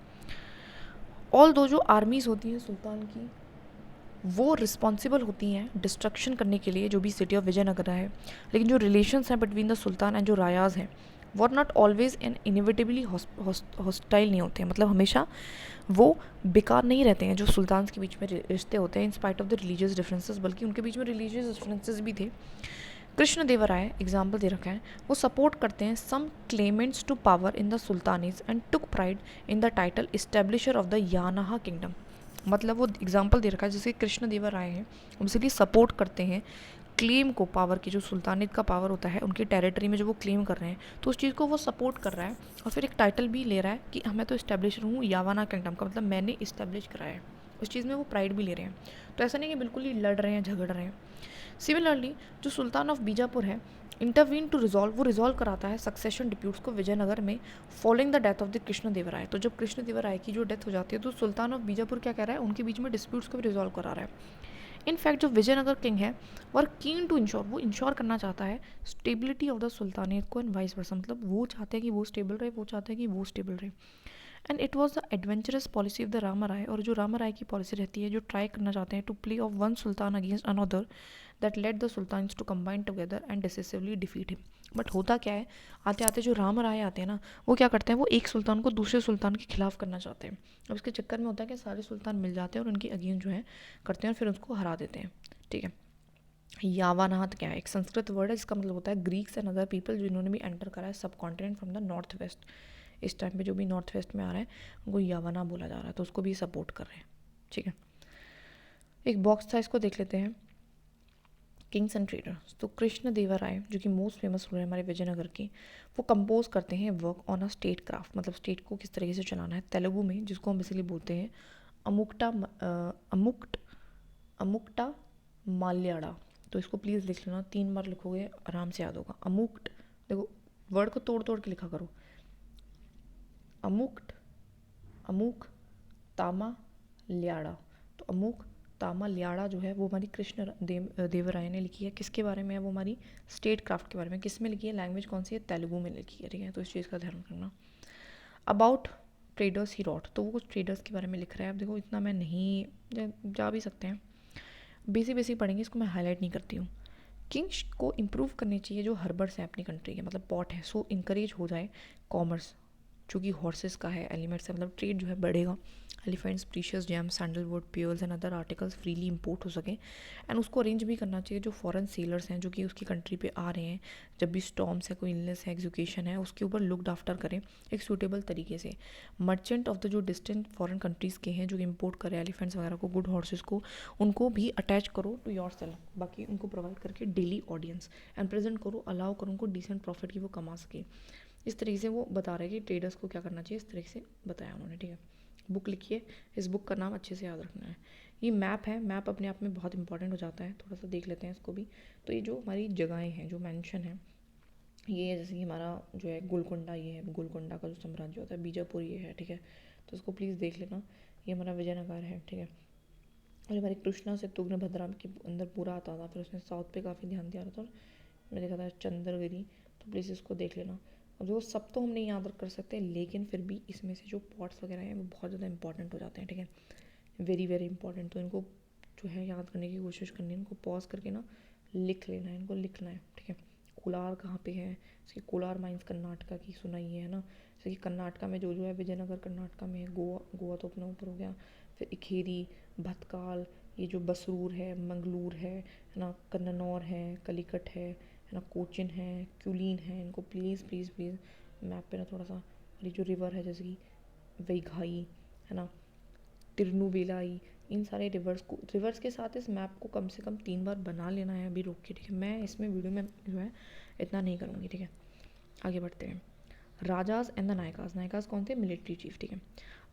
[SPEAKER 1] ऑल दो जो आर्मीज़ होती हैं सुल्तान की वो रिस्पॉन्सिबल होती हैं डिस्ट्रक्शन करने के लिए जो भी सिटी ऑफ विजयनगर है, लेकिन जो रिलेशंस हैं बिटवीन द सुल्तान एंड जो रायाज हैं वो नॉट ऑलवेज एंड इनिविटेबली हॉस्टाइल नहीं होते हैं, मतलब हमेशा वो बेकार नहीं रहते हैं। जो सुल्तान के बीच में रिश्ते होते हैं in spite of the religious differences, बल्कि उनके बीच में रिलीजियस डिफरेंसेस भी थे। कृष्ण देवा राय एग्जाम्पल दे रखा है, वो सपोर्ट करते हैं some claimants to power in the sultanates and took pride in the title establisher of the यानाहा किंगडम। मतलब वो एग्जाम्पल दे रखा है जैसे कृष्ण देवा राय हैं, बेसिकली सपोर्ट करते हैं क्लेम को, पावर की, जो सुल्तानेट का पावर होता है उनकी टेरिटरी में जो वो क्लेम कर रहे हैं, तो उस चीज़ को वो सपोर्ट कर रहा है और फिर एक टाइटल भी ले रहा है कि मैं तो इस्टेब्लिशर हूँ यावाना किंगडम का, मतलब मैंने इस्टेब्लिश कराया है, उस चीज़ में वो प्राइड भी ले रहे हैं। तो ऐसा नहीं कि बिल्कुल ही लड़ रहे हैं, झगड़ रहे हैं। सिमिलरली जो सुल्तान ऑफ बीजापुर है इंटरवीन टू रिजॉल्व, वो रिजॉल्व कराता है सक्सेशन डिप्यूट्स को विजयनगर में following the death of the Krishna Deva Raya. तो जब कृष्ण देव राय की जो डेथ हो जाती है तो सुल्तान ऑफ बीजापुर क्या कह रहा है, उनके बीच में डिस्प्यूट्स को भी रिजॉल्व करा रहा है। इनफैक्ट जो विजयनगर किंग है वो कीन टू इंश्योर, वो इंश्योर करना चाहता है स्टेबिलिटी ऑफ द सुल्तानेट को एंड वाइस वर्सा, मतलब वो चाहते हैं कि वो स्टेबल रहे, वो चाहते हैं कि वो स्टेबल रहे। And it was the adventurous policy of the Ramaraya, और जो रामराय की पॉलिसी रहती है जो ट्राई करना चाहते हैं to play off one sultan against another that let the sultans to combine together and decisively defeat him. But होता क्या है, आते आते जो रामराय आते हैं ना, वो क्या करते हैं, वो एक सुल्तान को दूसरे सुल्तान के खिलाफ करना चाहते हैं। अब इसके चक्कर में होता है कि सारे सुल्तान मिल जाते हैं और उनकी अगेंस्ट जो है करते हैं और फिर उसको हरा देते हैं। ठीक है, यावानाथ क्या है, एक संस्कृत वर्ड है जिसका मतलब होता है ग्रीक्स एंड अदर पीपल, जिन्होंने भी एंटर करा है सब continent from the north west. इस टाइम पे जो भी नॉर्थ वेस्ट में आ रहा है उनको यावाना बोला जा रहा है, तो उसको भी सपोर्ट कर रहे हैं। ठीक है, एक बॉक्स था, इसको देख लेते हैं। किंग्स एंड ट्रेडर्स, तो कृष्ण देवा राय जो कि मोस्ट फेमस हुए हमारे विजयनगर के, वो कंपोज करते हैं work on a state craft, मतलब स्टेट को किस तरीके से चलाना है, तेलुगु में, जिसको हम बेसिकली बोलते हैं अमुक्टा माल्याड़ा। तो इसको प्लीज़ लिख लेना, 3 बार लिखोगे आराम से याद होगा। अमुक्ट, देखो वर्ड को तोड़ तोड़ के लिखा करो। अमुक्ट, अमुक तामा ल्याड़ा। तो अमुक तामा ल्याड़ा जो है वो हमारी कृष्ण देवराय ने लिखी है। किसके बारे में है, वो हमारी स्टेट क्राफ्ट के बारे में। किस में लिखी है, लैंग्वेज कौन सी है, तेलुगु में लिखी है। ठीक है, तो इस चीज़ का ध्यान रखना। अबाउट ट्रेडर्स ही रॉट, तो वो कुछ ट्रेडर्स के बारे में लिख रहा है। अब देखो इतना मैं नहीं जा भी सकते हैं, बेसिक बेसिक पढ़ेंगे, इसको मैं हाईलाइट नहीं करती हूँ। किंग्स को इम्प्रूव करनी चाहिए जो हर्बर्स हैं अपनी कंट्री के, मतलब पॉट है, सो इंकरेज हो जाए कॉमर्स, जो कि हॉर्सेस का है, एलिमेंट्स है, मतलब ट्रेड जो है बढ़ेगा। Elephants, precious James, sandalwood, pairs and other articles freely import हो सके। एंड उसको अरेंज भी करना चाहिए जो फॉरेन सेलर्स हैं जो कि उसकी कंट्री पे आ रहे हैं, जब भी स्टॉर्म्स है, कोई इलनेस है, एग्जीक्यूशन है, उसके ऊपर लुकड आफ्टर करें एक सूटेबल तरीके से। मर्चेंट ऑफ द जो डिस्टेंट फॉरेन कंट्रीज़ के हैं जो कि इम्पोर्ट करें एलिफेंट्स वगैरह को, गुड हॉर्सेस को, उनको भी अटैच करो टू योर सेल्फ, बाकी उनको प्रोवाइड करके डेली ऑडियंस एंड प्रेजेंट करो, अलाउ करो उनको डिसेंट प्रॉफिट की वो कमा सके। इस तरीके से वो बता रहे हैं कि ट्रेडर्स को क्या करना चाहिए, इस तरीके से बताया उन्होंने। ठीक है, बुक लिखिए, इस बुक का नाम अच्छे से याद रखना है। ये मैप है, मैप अपने आप में बहुत इंपॉर्टेंट हो जाता है, थोड़ा सा देख लेते हैं इसको भी। तो ये जो हमारी जगहें हैं जो मेंशन है, ये जैसे कि हमारा जो है गोलकोंडा, ये है गोलकोंडा का जो साम्राज्य होता है, बीजापुर ये है। ठीक है, तो इसको प्लीज़ देख लेना, ये हमारा विजयनगर है। ठीक है, और हमारे कृष्णा से तुंगभद्रा के अंदर पूरा आता था, फिर उसने साउथ पे काफ़ी ध्यान दिया था, मैंने देखा था चंद्रगिरी, तो प्लीज़ इसको देख लेना। अब वो सब तो हम नहीं याद कर सकते, लेकिन फिर भी इसमें से जो पॉट्स वगैरह हैं वो बहुत ज़्यादा इंपॉर्टेंट हो जाते हैं। ठीक है, वेरी वेरी इंपॉर्टेंट, तो इनको जो है याद करने की कोशिश करनी है, इनको पॉज करके ना लिख लेना है, इनको लिखना है। ठीक है, कोलार कहाँ पे है, इसकी कोलार माइंस कर्नाटका की सुनाई है ना, जैसे कि कर्नाटका में जो जो है, विजयनगर कर्नाटका में है, गोवा, गोवा तो अपना ऊपर हो गया, फिर इखेरी, भतकाल, ये जो बसरूर है, मंगलूर है ना, कन्नौर है, कलिकट है ना, कोचिन है, क्यूलीन है, इनको प्लीज़ प्लीज़ प्लीज़ मैप पे ना थोड़ा सा, और ये जो रिवर है जैसे कि वैघाई है ना, तिरुनुवेलाई, इन सारे रिवर्स के साथ इस मैप को कम से कम 3 बार बना लेना है अभी रोक के। ठीक है, मैं इसमें वीडियो में जो है इतना नहीं करूँगी। ठीक है, आगे बढ़ते हैं। राजाज एंड द नायकाज, नायकाज कौन थे, मिलिट्री चीफ। ठीक है,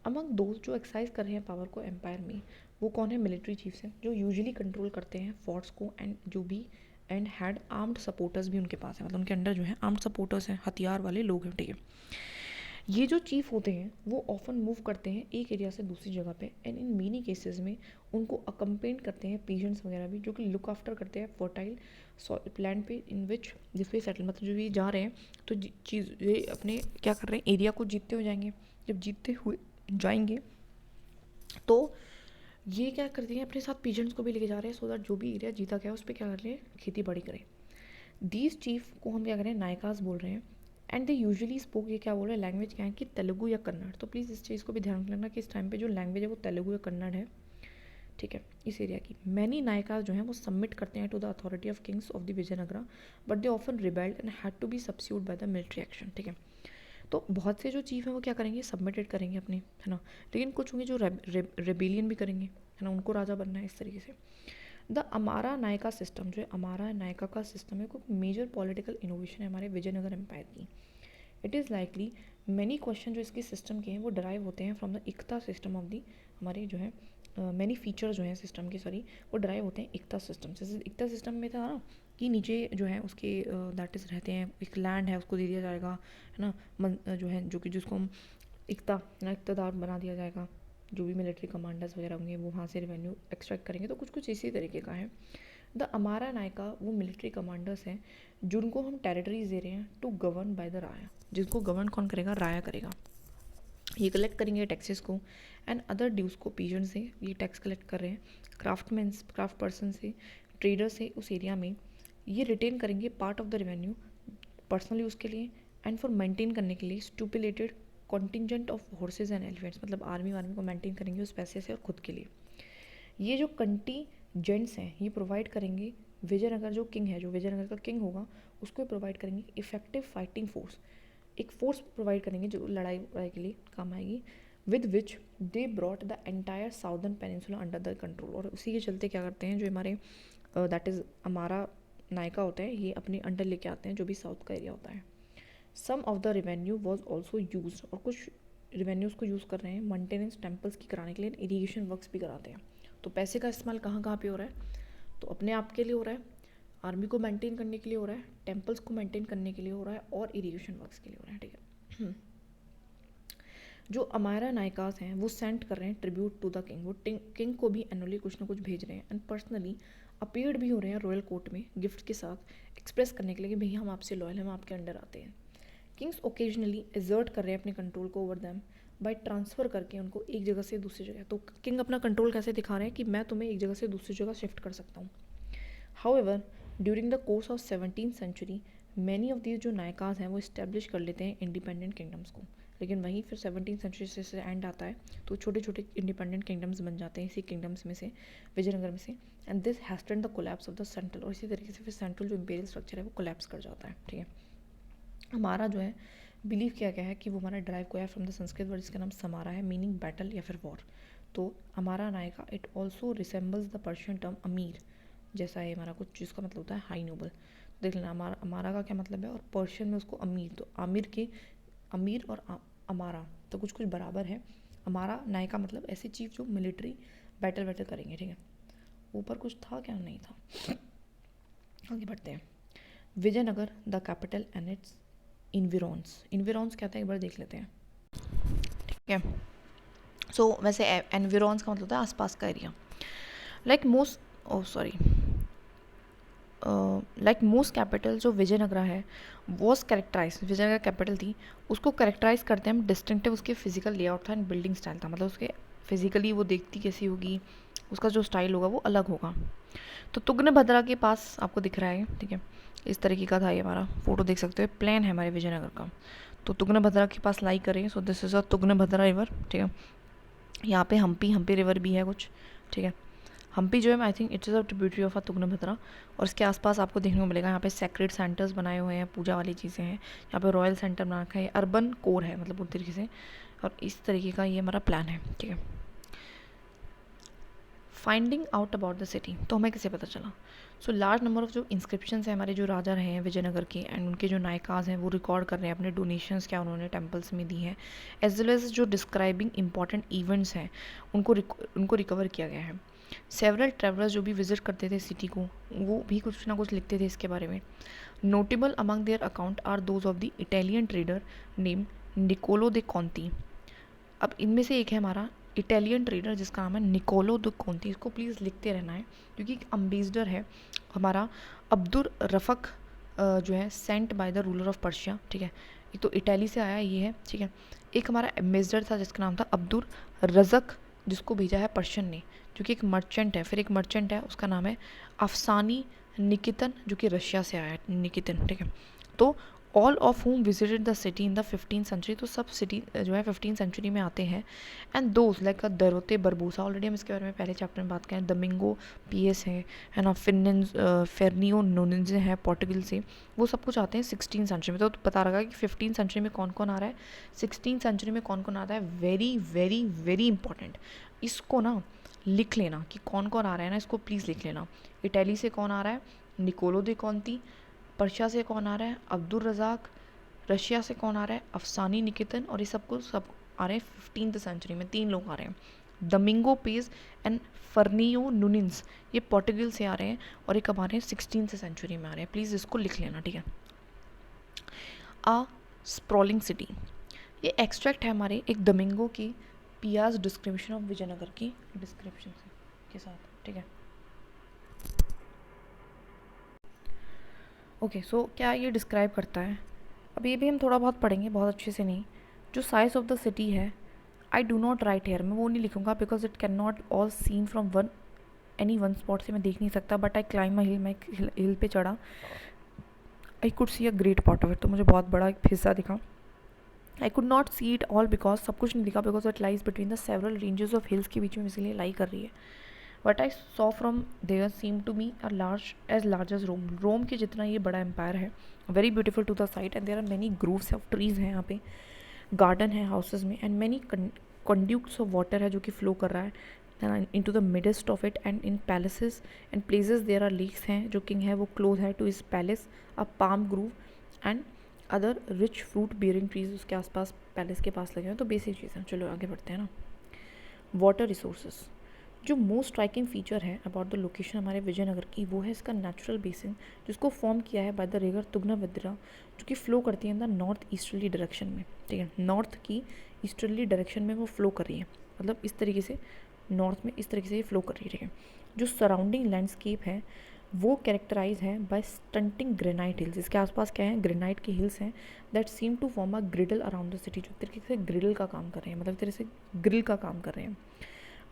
[SPEAKER 1] अमंग दोस्त जो एक्सरसाइज कर रहे हैं पावर को एम्पायर में, वो कौन है, मिलिट्री चीफ्स हैं जो यूजुअली कंट्रोल करते हैं फोर्ट्स को, एंड जो भी एंड हैड आर्म्ड सपोर्टर्स भी उनके पास है, मतलब उनके अंडर जो है आर्म्ड सपोर्टर्स हैं, हथियार वाले लोग हैं। ठीक है, ये जो चीफ होते हैं वो ऑफन मूव करते हैं एक एरिया से दूसरी जगह पे, एंड इन मेनी केसेस में उनको अकम्पेंड करते हैं पीजेंट्स वगैरह भी, जो कि लुक आफ्टर करते हैं फर्टाइल लैंड पे इन विच जिस पे सेटल, मतलब जो भी जा रहे हैं तो चीज़ ये अपने क्या कर रहे हैं, एरिया को जीतते हो जाएंगे। जब जीतते हुए जाएंगे तो ये क्या करते हैं, अपने साथ पीजेंट्स को भी लेके जा रहे हैं, सो दैट जो भी एरिया जीता गया उस पर क्या कर रहे हैं, खेती बाड़ी करें। दीज चीफ को हम क्या करें, नायकास बोल रहे हैं। एंड दे यूजुअली स्पोक, ये क्या बोल रहे हैं, लैंग्वेज क्या है कि तेलुगु या कन्नड़। तो प्लीज़ इस चीज़ को भी ध्यान रखना कि इस टाइम पे जो लैंग्वेज है वो तेलुगु या कन्नड़ है। ठीक है, इस एरिया की मैनी नायकास जो हैं वो सबमिट करते हैं to the authority of kings of the Vijayanagara, but they often rebelled and had to be subdued by the military action. ठीक है, तो बहुत से जो चीफ हैं वो क्या करेंगे, सबमिटेड करेंगे अपने, है ना, लेकिन कुछ होंगे जो रेबेलियन भी करेंगे, है ना, उनको राजा बनना है इस तरीके से। द अमारा नायका सिस्टम, जो है अमारा नायका का सिस्टम है, कोई मेजर पॉलिटिकल इनोवेशन है हमारे विजयनगर एम्पायर की। It is likely many question जो इसके सिस्टम के हैं वो डराइव होते हैं from the iqta system of the, हमारे जो है मैनी फीचर जो हैं सिस्टम के, सॉरी, वो डराइव होते हैं इक्ता सिस्टम से। इक्ता सिस्टम में था ना कि नीचे जो है उसके दैट इज़ रहते हैं, एक लैंड है उसको दे दिया जाएगा, है ना, जो है जो कि जिसको हम इक्ता ना इक्तदार बना दिया जाएगा, जो भी मिलिट्री कमांडर्स वगैरह होंगे वो वहाँ से रेवेन्यू एक्सट्रैक्ट करेंगे। तो कुछ कुछ इसी तरीके का है। द अमारा नायका वो मिलिट्री कमांडर्स हैं जिनको हम टेरिटरीज दे रहे हैं टू गवर्न बाय द राया, जिसको गवर्न कौन करेगा, राया करेगा। ये कलेक्ट करेंगे टैक्सेस को एंड अदर ड्यूज को पीजन से ये टैक्स कलेक्ट कर रहे हैं, क्राफ्ट पर्सन से, ट्रेडर से उस एरिया में। ये रिटेन करेंगे part of the revenue personal use के लिए एंड फॉर मेंटेन करने के लिए stipulated contingent of horses and elephants, मतलब आर्मी को मेंटेन करेंगे उस पैसे से और खुद के लिए। ये जो कंटीजेंट्स हैं ये प्रोवाइड करेंगे विजयनगर जो किंग है, जो विजयनगर का किंग होगा उसको प्रोवाइड करेंगे इफेक्टिव फाइटिंग फोर्स, एक फोर्स प्रोवाइड करेंगे जो लड़ाई के लिए काम आएगी। With which they brought the entire southern peninsula under the control, और उसी के चलते क्या करते हैं जो हमारे दैट इज़ हमारा नायका होता है, ये अपने अंडर लेके आते हैं जो भी साउथ का एरिया होता है। Some of the revenue was also use, और कुछ रेवेन्यूज़ को यूज़ कर रहे हैं मेंटेनेंस टेम्पल्स की कराने के लिए, इरीगेशन वर्क्स भी कराते हैं। तो पैसे का इस्तेमाल कहाँ कहाँ पे हो रहा है, तो अपने आप के लिए हो रहा है, आर्मी को मेंटेन करने के लिए हो रहा है, टेम्पल्स को मेंटेन करने के लिए हो रहा है और इरीगेशन वर्क्स के लिए हो रहा है, ठीक है। जो अमारा नायकास हैं वो सेंड कर रहे हैं ट्रिब्यूट टू द किंग, वो किंग को भी एनुअली कुछ ना कुछ भेज रहे हैं एंड पर्सनली अपीयर्ड भी हो रहे हैं रॉयल कोर्ट में गिफ्ट के साथ, एक्सप्रेस करने के लिए कि भैया हम आपसे लॉयल हैं, हम आपके अंडर आते हैं। किंग्स ओकेजनली एजर्ट कर रहे हैं अपने कंट्रोल को ओवर दैम बाय ट्रांसफ़र करके उनको एक जगह से दूसरी जगह। तो किंग अपना कंट्रोल कैसे दिखा रहे हैं कि मैं तुम्हें एक जगह से दूसरी जगह शिफ्ट कर सकता हूँ। However during the course of 17th century many of these जो नायकास हैं वो इस्टेब्लिश कर लेते हैं इंडिपेंडेंट किंगडम्स को, लेकिन वहीं फिर 17th सेंचुरी से एंड आता है तो छोटे छोटे इंडिपेंडेंट किंगडम्स बन जाते हैं इसी किंगडम्स में से, विजयनगर में से। And this hastened the collapse of the central, और इसी तरीके से फिर सेंट्रल जो इंपीरियल स्ट्रक्चर है वो कोलैप्स कर जाता है, ठीक है। हमारा जो है बिलीव किया गया है कि वो हमारा ड्राइव को है फ्रॉम द संस्कृत वर्ड जिसका नाम समारा है, मीनिंग बैटल या फिर वॉर। तो हमारा Nykaa it also resembles the Persian term अमीर, जैसा है हमारा कुछ जिसका मतलब होता है हाई नोबल। देख लेना हमारा का क्या मतलब है, और पर्शियन में उसको अमीर, तो आमिर के अमीर और अमारा तो कुछ कुछ बराबर है। हमारा नायका मतलब ऐसे चीफ जो मिलिट्री बैटल करेंगे, ठीक है। ऊपर कुछ था क्या, नहीं था, आगे बढ़ते हैं। Vijayanagar the capital and its environs क्या था एक बार देख लेते हैं, ठीक है। सो वैसे एनविरॉन्स का मतलब होता है आसपास का एरिया। लाइक मोस्ट कैपिटल जो विजयनगरा है वॉज कैरेक्टराइज, विजयनगर कैपिटल थी, उसको कैरेक्टराइज करते हैं हम डिस्टिंक्टिव उसके फिजिकल लेआउट था एंड बिल्डिंग स्टाइल था, मतलब उसके फिजिकली वो देखती कैसी होगी, उसका जो स्टाइल होगा वो अलग होगा। तो तुंगभद्रा के पास आपको दिख रहा है, ठीक है, इस तरीके का था ये हमारा फोटो देख सकते हो, प्लान है हमारे विजयनगर का। तो तुंगभद्रा के पास लाई करें, so this is a Tungabhadra river, ठीक है। यहाँ पे हम्पी रिवर भी है कुछ, ठीक है। हम्पी जो है I think it's a tributary of Tungabhadra, और इसके आसपास आपको देखने को मिलेगा यहाँ पे सेक्रेड सेंटर्स बनाए हुए हैं, पूजा वाली चीज़ें हैं, यहाँ पे रॉयल सेंटर बना रखा है, अर्बन कोर है मतलब पूरी तरीके से, और इस तरीके का ये हमारा प्लान है, ठीक है। Finding out about the city, तो हमें कैसे पता चला। सो लार्ज नंबर ऑफ जो इंस्क्रिप्शंस हैं हमारे जो राजा रहे हैं विजयनगर के एंड उनके जो नायकाज हैं वो रिकॉर्ड कर रहे हैं अपने डोनेशंस क्या उन्होंने टेम्पल्स में दी हैं, एज वेल एज जो डिस्क्राइबिंग इंपॉर्टेंट इवेंट्स हैं उनको रिकवर किया गया है। सेवरल ट्रैवलर्स जो भी विजिट करते थे सिटी को वो भी कुछ ना कुछ लिखते थे इसके बारे में। Notable among their account are those of the Italian trader name Niccolo de Conti. अब इनमें से एक है हमारा इटालियन ट्रेडर जिसका नाम है निकोलो दे कॉन्ती, इसको प्लीज़ लिखते रहना है क्योंकि एक अम्बेसडर है हमारा अब्दुल रफ़क जो है sent by the ruler of Persia, ठीक है। एक तो इटाली से आया ये है, ठीक है। एक हमारा एम्बेसडर था जिसका नाम था अब्दुल रज़क, जिसको भेजा है पर्शियन ने, जो कि एक मर्चेंट है। फिर एक मर्चेंट है उसका नाम है अफसानी निकितन जो कि रशिया से आया है, निकितन, ठीक है। तो all of whom visited the city in the 15th century, तो सब सिटी जो है 15th सेंचुरी में आते हैं। एंड दोज लाइक दरोते बरबूसा, ऑलरेडी हम इसके बारे में पहले चैप्टर में बात करें, दमिंगो पीएस है ना, फेरनियो नोनिंज है पोर्टुगल से, वो सब कुछ आते हैं 16th सेंचुरी में। तो पता लगा कि 15th सेंचुरी में कौन कौन आ रहा है, 16th सेंचुरी में कौन कौन आता है, वेरी वेरी वेरी इंपॉर्टेंट। इसको ना लिख लेना कि कौन कौन आ रहा है ना, इसको प्लीज़ लिख लेना। इटली से कौन आ रहा है, निकोलो दे कॉन्ती, पर्शिया से कौन आ रहा है, अब्दुल रज़ाक, रशिया से कौन आ रहा है, अफसानी निकेतन, और ये सब आ रहे हैं 15th सेंचुरी में, 3 लोग आ रहे हैं, दमिंगो पेज एंड फर्नियो नुनिन्स, ये पोर्टुगल से आ रहे हैं, और ये कब आ रहे हैं 16th सेंचुरी में आ रहे हैं। प्लीज़ इसको लिख लेना, ठीक है। आ स्प्रॉलिंग सिटी, ये एक्सट्रैक्ट है हमारे एक दमिंगो की पियाज डिस्क्रिप्शन ऑफ विजयनगर की डिस्क्रिप्शन के साथ, ठीक है। ओके सो क्या ये डिस्क्राइब करता है, अब ये भी हम थोड़ा बहुत पढ़ेंगे, बहुत अच्छे से नहीं। जो साइज ऑफ द सिटी है, I do not write here, मैं वो नहीं लिखूंगा because it can not all seen from any one spot से मैं देख नहीं सकता, बट आई क्लाइम अ हिल, मैं एक हिल पे चढ़ा, I could see a great part of it, तो मुझे बहुत बड़ा एक हिस्सा दिखा। I could not see it all because, सब कुछ नहीं दिखा, because it lies between the several ranges of hills के बीच में इसीलिए लाई कर रही है। But I saw from there seem to me a large as Rome, Rome के जितना ये बड़ा एम्पायर है, very beautiful to the site, and there are many groves of trees हैं यहाँ पे, गार्डन है हाउसेज में, and many conduits of water है जो कि फ्लो कर रहा है into the midst of it, and in palaces and places there are lakes हैं, जो किंग है वो क्लोज है to his palace, a palm grove and other rich fruit bearing trees उसके आसपास पैलेस के पास लगे हैं। तो बेसिक चीज़ें, चलो आगे बढ़ते हैं ना। वाटर रिसोर्सेज, जो मोस्ट स्ट्राइकिंग फीचर है अबाउट द लोकेशन हमारे विजयनगर की, वो है इसका नेचुरल बेसिन, जिसको फॉर्म किया है बाय द रिवर तुंगभद्रा, जो कि फ्लो करती है इन द नॉर्थ ईस्टर्ली डायरेक्शन में, ठीक है। नॉर्थ की ईस्टर्ली डायरेक्शन में वो फ्लो कर रही है, मतलब इस तरीके से नॉर्थ में इस तरीके से ये फ्लो कर रही है। जो सराउंडिंग लैंडस्केप है वो कैरेक्टराइज है बाय स्टंटिंग ग्रेनाइट हिल्स, इसके आसपास क्या है, ग्रेनाइट के हिल्स हैं, that seem to form a girdle around the city, जो तरीके से ग्रिडल का काम कर रहे हैं, मतलब तरह से ग्रिल का काम कर रहे हैं।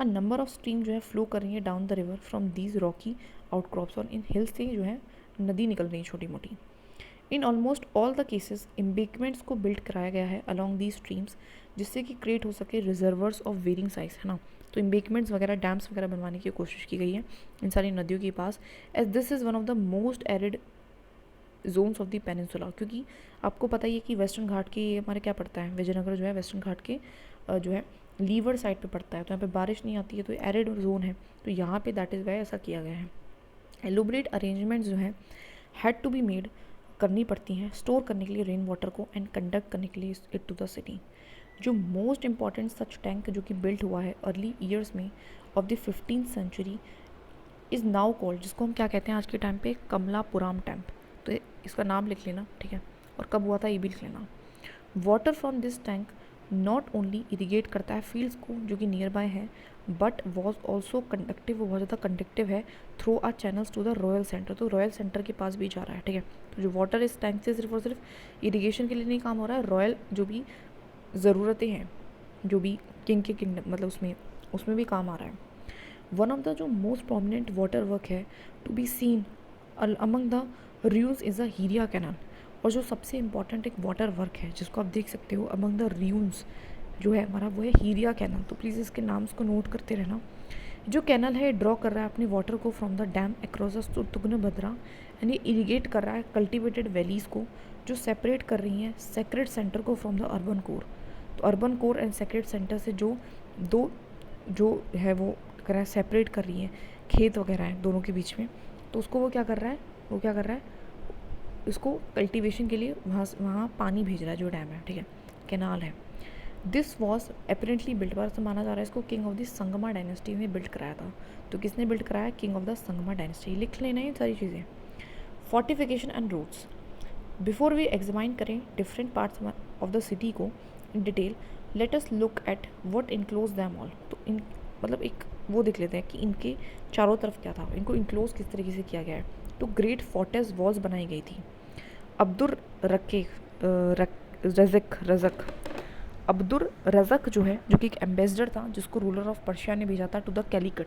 [SPEAKER 1] अ नंबर ऑफ स्ट्रीम जो है फ्लो कर रही है down the river from these Rocky outcrops, और इन हिल्स से जो है नदी निकल रही है छोटी मोटी। In almost all the cases embankments को बिल्ड कराया गया है अलॉन्ग दीज स्ट्रीम्स, जिससे कि क्रिएट हो सके रिजर्वर्स ऑफ वेरिंग साइज, है ना। तो एम्बेकमेंट्स वगैरह डैम्स वगैरह बनवाने की कोशिश की गई है इन सारी नदियों के पास, as this is one of the most arid zones of the peninsula, क्योंकि आपको पता ही है कि वेस्टर्न घाट के हमारे क्या पड़ता है, विजयनगर जो है वेस्टर्न घाट के जो है लीवर साइड पे पड़ता है, तो यहाँ पे बारिश नहीं आती है, तो एरिड जोन है, तो यहाँ पे दैट इज़ वाई ऐसा किया गया है। एलोबरेट अरेंजमेंट्स जो है हैड टू बी मेड, करनी पड़ती हैं स्टोर करने के लिए रेन वाटर को, एंड कंडक्ट करने के लिए इट टू द सिटी। जो मोस्ट इंपॉर्टेंट सच टैंक जो कि बिल्ट हुआ है अर्ली ईयर्स में of the 15th century is now called, जिसको हम क्या कहते हैं आज के टाइम पे, कमलापुराम टैंक, तो इसका नाम लिख लेना, ठीक है, और कब हुआ था ये भी लिख लेना। Water from this tank not only irrigate करता है फील्ड्स को जो कि नियर बाय है, बट वॉज ऑल्सो कंडक्टिव, वो बहुत ज़्यादा कंडक्टिव है through our channels to the royal centre, तो रॉयल सेंटर के पास भी जा रहा है, ठीक है। तो जो वाटर इस टैंक से सिर्फ और सिर्फ इरीगेशन के लिए नहीं काम हो रहा है, रॉयल जो भी ज़रूरतें हैं, जो भी किंग के किंगडम मतलब उसमें भी काम आ रहा है। वन ऑफ द जो मोस्ट प्रोमिनेंट वाटर वर्क है to be seen among the ruins is a Hiriya canal, और जो सबसे इम्पॉर्टेंट एक वाटर वर्क है जिसको आप देख सकते हो अमंग द र्यून्स जो है हमारा, वो है हीरिया कैनाल, तो प्लीज़ इसके नाम्स को नोट करते रहना। जो कैनल है ड्रॉ कर रहा है अपने वाटर को from the dam across the Tungabhadra, and ये इरीगेट कर रहा है कल्टिवेटेड वैलीज़ को जो सेपरेट कर रही हैं सेक्रेट सेंटर को फ्रॉम द अर्बन कोर। तो urban core and secret centre से जो है वो कर रहा है, सेपरेट कर रही है, खेत वगैरह हैं दोनों के बीच में, तो उसको वो क्या कर रहा है, उसको कल्टीवेशन के लिए वहाँ पानी भेज रहा है, जो डैम है, ठीक है, कैनाल है। दिस वॉज अपेरेंटली बिल्ट, बार से माना जा रहा है इसको king of the Sangama dynasty ने बिल्ट कराया था। तो किसने बिल्ट कराया, king of the Sangama dynasty, लिख लेना ये सारी चीज़ें। Fortification and roads, before we examine करें different parts of the city को in detail, let us look at what enclose them all, तो इन मतलब एक वो देख लेते हैं कि इनके चारों तरफ क्या था, इनको इनक्लोज किस तरीके से किया गया है। तो ग्रेट फोर्टेस वॉल्स बनाई गई थी। अब्दुर रज़क जो है, जो कि एक एम्बेसडर था जिसको रूलर ऑफ पर्शिया ने भेजा था टू द कैलिकट,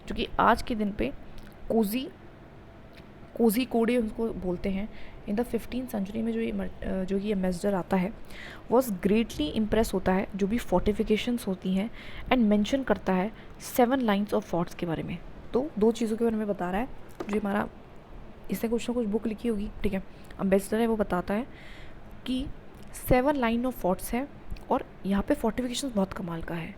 [SPEAKER 1] जो कि आज के दिन पे कोजी कोडे उसको बोलते हैं। इन द 15th सेंचुरी में जो ये एम्बेसडर आता है वॉज ग्रेटली इम्प्रेस होता है जो भी फोर्टिफिकेशंस होती हैं, एंड मेंशन करता है 7 लाइन्स ऑफ फोर्ट्स के बारे में। तो 2 चीज़ों के बारे में बता रहा है, जो हमारा इसने कुछ ना कुछ बुक लिखी होगी, ठीक है, एम्बेसडर है, वो बताता है कि 7 लाइन ऑफ फोर्ट्स है, और यहाँ पे फोर्टिफिकेशन बहुत कमाल का है।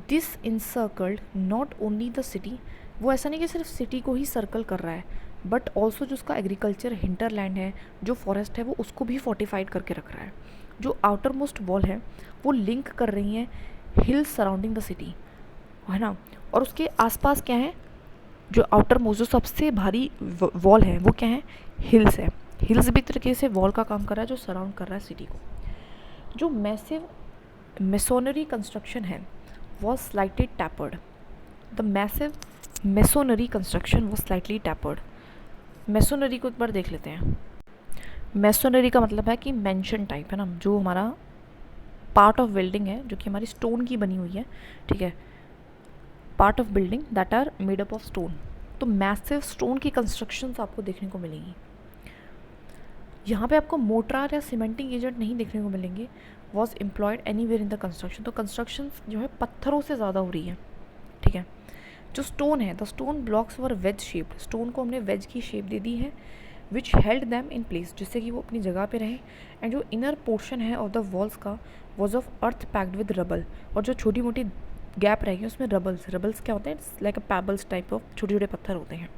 [SPEAKER 1] This इंसर्कल्ड not only the city, वो ऐसा नहीं कि सिर्फ सिटी को ही सर्कल कर रहा है, बट ऑल्सो जो उसका एग्रीकल्चर हिंटरलैंड है, जो फॉरेस्ट है, वो उसको भी फोर्टिफाइड करके रख रहा है। जो आउटर मोस्ट वॉल है वो लिंक कर रही हैं हिल्स सराउंडिंग द सिटी, है ना, और उसके आसपास क्या है, जो आउटर मोस्ट जो सबसे भारी वॉल है वो क्या है, हिल्स है। हिल्स भी तरीके से वॉल का काम कर रहा है जो सराउंड कर रहा है सिटी को। जो मैसिव मेसोनरी कंस्ट्रक्शन है was slightly tapered. The massive masonry construction was slightly tapered. Masonry को एक बार देख लेते हैं। मेसोनरी का मतलब है कि मेंशन टाइप है ना, जो हमारा पार्ट ऑफ बिल्डिंग है जो कि हमारी स्टोन की बनी हुई है, ठीक है, part of building that are made up of stone. तो मैसिव स्टोन की कंस्ट्रक्शंस आपको देखने को मिलेंगी। यहाँ पे आपको मोटार या सीमेंटिंग एजेंट नहीं देखने को मिलेंगे। Was employed anywhere in the construction. तो कंस्ट्रक्शन जो है पत्थरों से ज़्यादा हो रही है, ठीक है। जो स्टोन है, the stone blocks were wedge shaped. Stone को हमने वेज की शेप दे दी है, which held them in place, जिससे कि वो अपनी जगह पे रहे। एंड जो इनर पोर्शन है ऑफ द वॉल्स का was of earth packed with rubble. और जो छोटी मोटी गैप रहेगी उसमें रबल्स क्या होते हैं, लाइक अ पैबल्स टाइप ऑफ छोटे छोटे पत्थर होते हैं।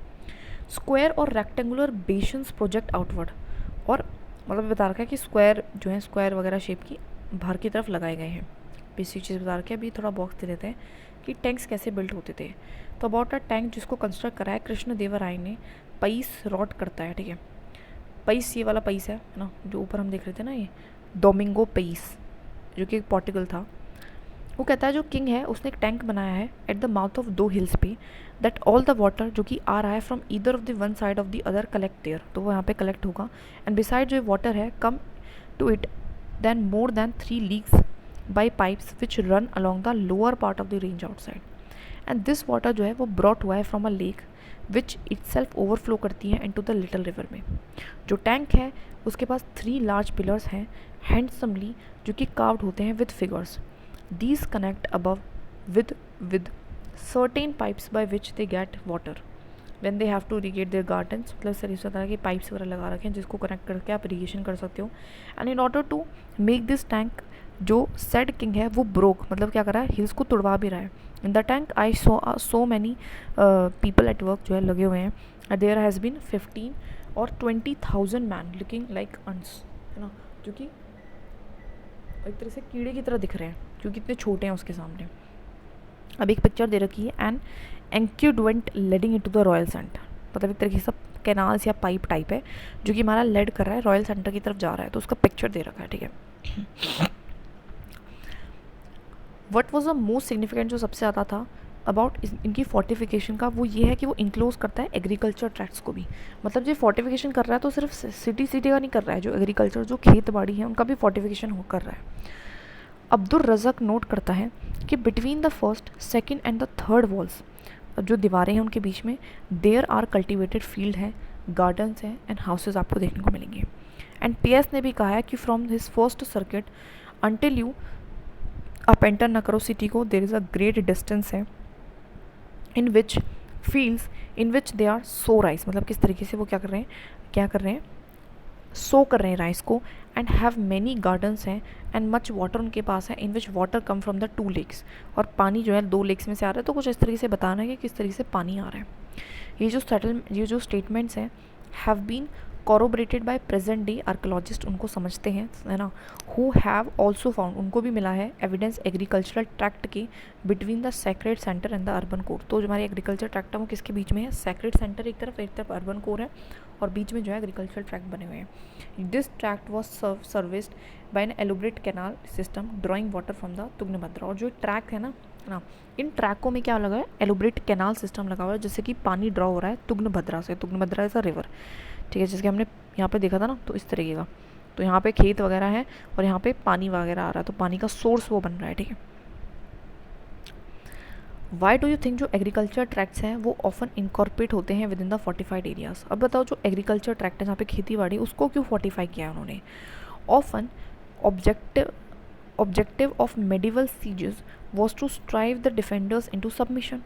[SPEAKER 1] स्क्वायर और रेक्टेंगुलर बेशंस प्रोजेक्ट आउटवर्ड। और मतलब बता रखा है कि स्क्वायर जो है, स्क्वायर वगैरह शेप की बाहर की तरफ लगाए गए हैं। बेसिक चीज़ बता रखी है। अभी थोड़ा बॉक्स दे देते हैं कि टैंक्स कैसे बिल्ट होते थे। तो अबाउट अ टैंक जिसको कंस्ट्रक्ट करा है कृष्ण देवराय ने, पैस रॉट करता है, ठीक है। पैस ये वाला पैस है ना, जो ऊपर हम देख रहे थे ना, ये डोमिंगो पैस, जो कि एक पॉर्टिकल था। वो कहता है जो किंग है उसने एक टैंक बनाया है at the mouth of 2 hills पे, दैट ऑल द वाटर जो कि आ रहा है from either of the one side of the other collect there. तो वो यहाँ पे कलेक्ट होगा। एंड बिसाइड जो वाटर है come to it then more than 3 leagues by pipes which run along the lower part of the range outside. And this water जो है वो ब्रॉट हुआ है from a lake which itself overflow करती है into the little river में। जो tank है उसके पास 3 लार्ज पिलर्स हैं हैंडसमली, जो कि कार्व्ड होते हैं with figures. These connect above with certain pipes by which they get water when they have to irrigate their gardens। मतलब सर इस तरह के पाइप्स वगैरह लगा रखे हैं जिसको कनेक्ट करके आप इरीगेशन कर सकते हो। And in order to make this tank, जो सेड किंग है वो ब्रोक, मतलब क्या कर रहा है, हिल्स को तोड़वा भी रहा है। In the tank I so many people at work, जो है लगे हुए हैं। देयर हैज़ बीन 15 और 20,000 मैन लुकिंग लाइक अंट्स, है ना, जो कि एक तरह से कीड़े की तरह दिख रहे हैं क्योंकि इतने छोटे हैं उसके सामने। अब एक पिक्चर दे रखी है, एन एंक्यूडवेंट leading into the royal centre. मतलब एक तरीके से कैनाल्स या पाइप टाइप है जो कि हमारा लेड कर रहा है, रॉयल सेंटर की तरफ जा रहा है। तो उसका पिक्चर दे रखा है, ठीक है। What was the most significant, जो सबसे ज़्यादा था अबाउट इनकी फोर्टिफिकेशन का, वो ये है कि वो इंक्लोज करता है एग्रीकल्चर ट्रैक्ट्स को भी। मतलब जो फोर्टिफिकेशन कर रहा है तो सिर्फ सिटी का नहीं कर रहा है, जो एग्रीकल्चर जो खेत बाड़ी है उनका भी फोर्टिफिकेशन कर रहा है। अब्दुल रज़ाक नोट करता है कि between the first, second and the third walls, जो दीवारें हैं उनके बीच में देयर आर कल्टिवेटेड फील्ड है, गार्डन्स हैं एंड हाउसेज आपको देखने को मिलेंगे। एंड पीएस ने भी कहा है कि from his first circuit until you आप एंटर ना करो सिटी को, there is a great distance है in which fields in which they are sow rice. मतलब किस तरीके से वो क्या कर रहे हैं, सो कर रहे हैं राइस को। एंड हैव मैनी गार्डन्स हैं एंड मच वाटर उनके पास है, in which water come from the 2 lakes. और पानी जो है 2 लेक्स में से आ रहा है। तो कुछ इस तरीके से बताना है कि किस तरीके से पानी आ रहा है। ये जो स्टेटमेंट्स हैं have been corroborated by present day archaeologist, उनको समझते हैं, है ना, हु हैव ऑल्सो फाउंड, उनको भी मिला है एविडेंस एग्रीकल्चरल ट्रैक्ट के between the sacred centre and the urban core. तो जो हमारे एग्रीकल्चर ट्रैक्ट है वो किसके बीच में है, सेक्रेड सेंटर एक तरफ अर्बन कोर है और बीच में जो है एग्रीकल्चरल ट्रैक्ट बने हुए हैं। This tract was serviced by an elaborate canal system drawing water from the Tungabhadra. और जो ट्रैक है ना, इन ट्रैकों में क्या लगा है, एलोबरेट कैनाल सिस्टम लगा हुआ है जिससे कि पानी ड्रॉ हो रहा है तुंगभद्रा से। तुंगभद्रा इज अ रिवर, ठीक है, जिसके हमने यहाँ पे देखा था ना, तो इस तरीके का। तो यहाँ पे खेत वगैरह है और यहाँ पे पानी वगैरह आ रहा है, तो पानी का सोर्स वो बन रहा है, ठीक है। वाई डू यू थिंक जो एग्रीकल्चर ट्रैक्ट्स हैं वो ऑफन इनकॉर्पोरेट होते हैं with in the fortified areas. अब बताओ जो एग्रीकल्चर ट्रैक्ट है जहाँ पे खेती बाड़ी, उसको क्यों फोर्टिफाई किया है उन्होंने। Often objective of medieval sieges was to strive the defenders into submission.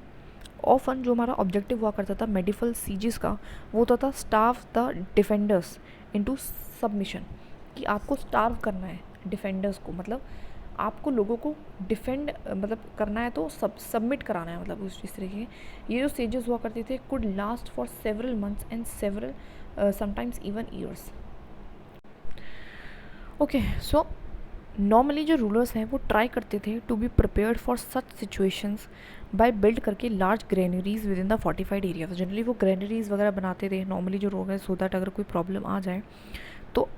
[SPEAKER 1] Often जो हमारा ऑब्जेक्टिव हुआ करता था मेडिवल सीजेस का, वो होता था starve the defenders into submission, कि आपको स्टार्व करना है डिफेंडर्स को, मतलब आपको लोगों को डिफेंड मतलब करना है तो सबमिट कराना है, मतलब इस तरीके के। ये जो स्टेजेस हुआ करते थे could last for several months and several sometimes even years. Okay, so normally जो रूलर्स हैं वो ट्राई करते थे to be prepared for such situations by build करके large granaries within the fortified area. Generally वो granaries वगैरह बनाते थे नॉर्मली जो लोग हैं, सो दैट अगर कोई प्रॉब्लम आ जाए तो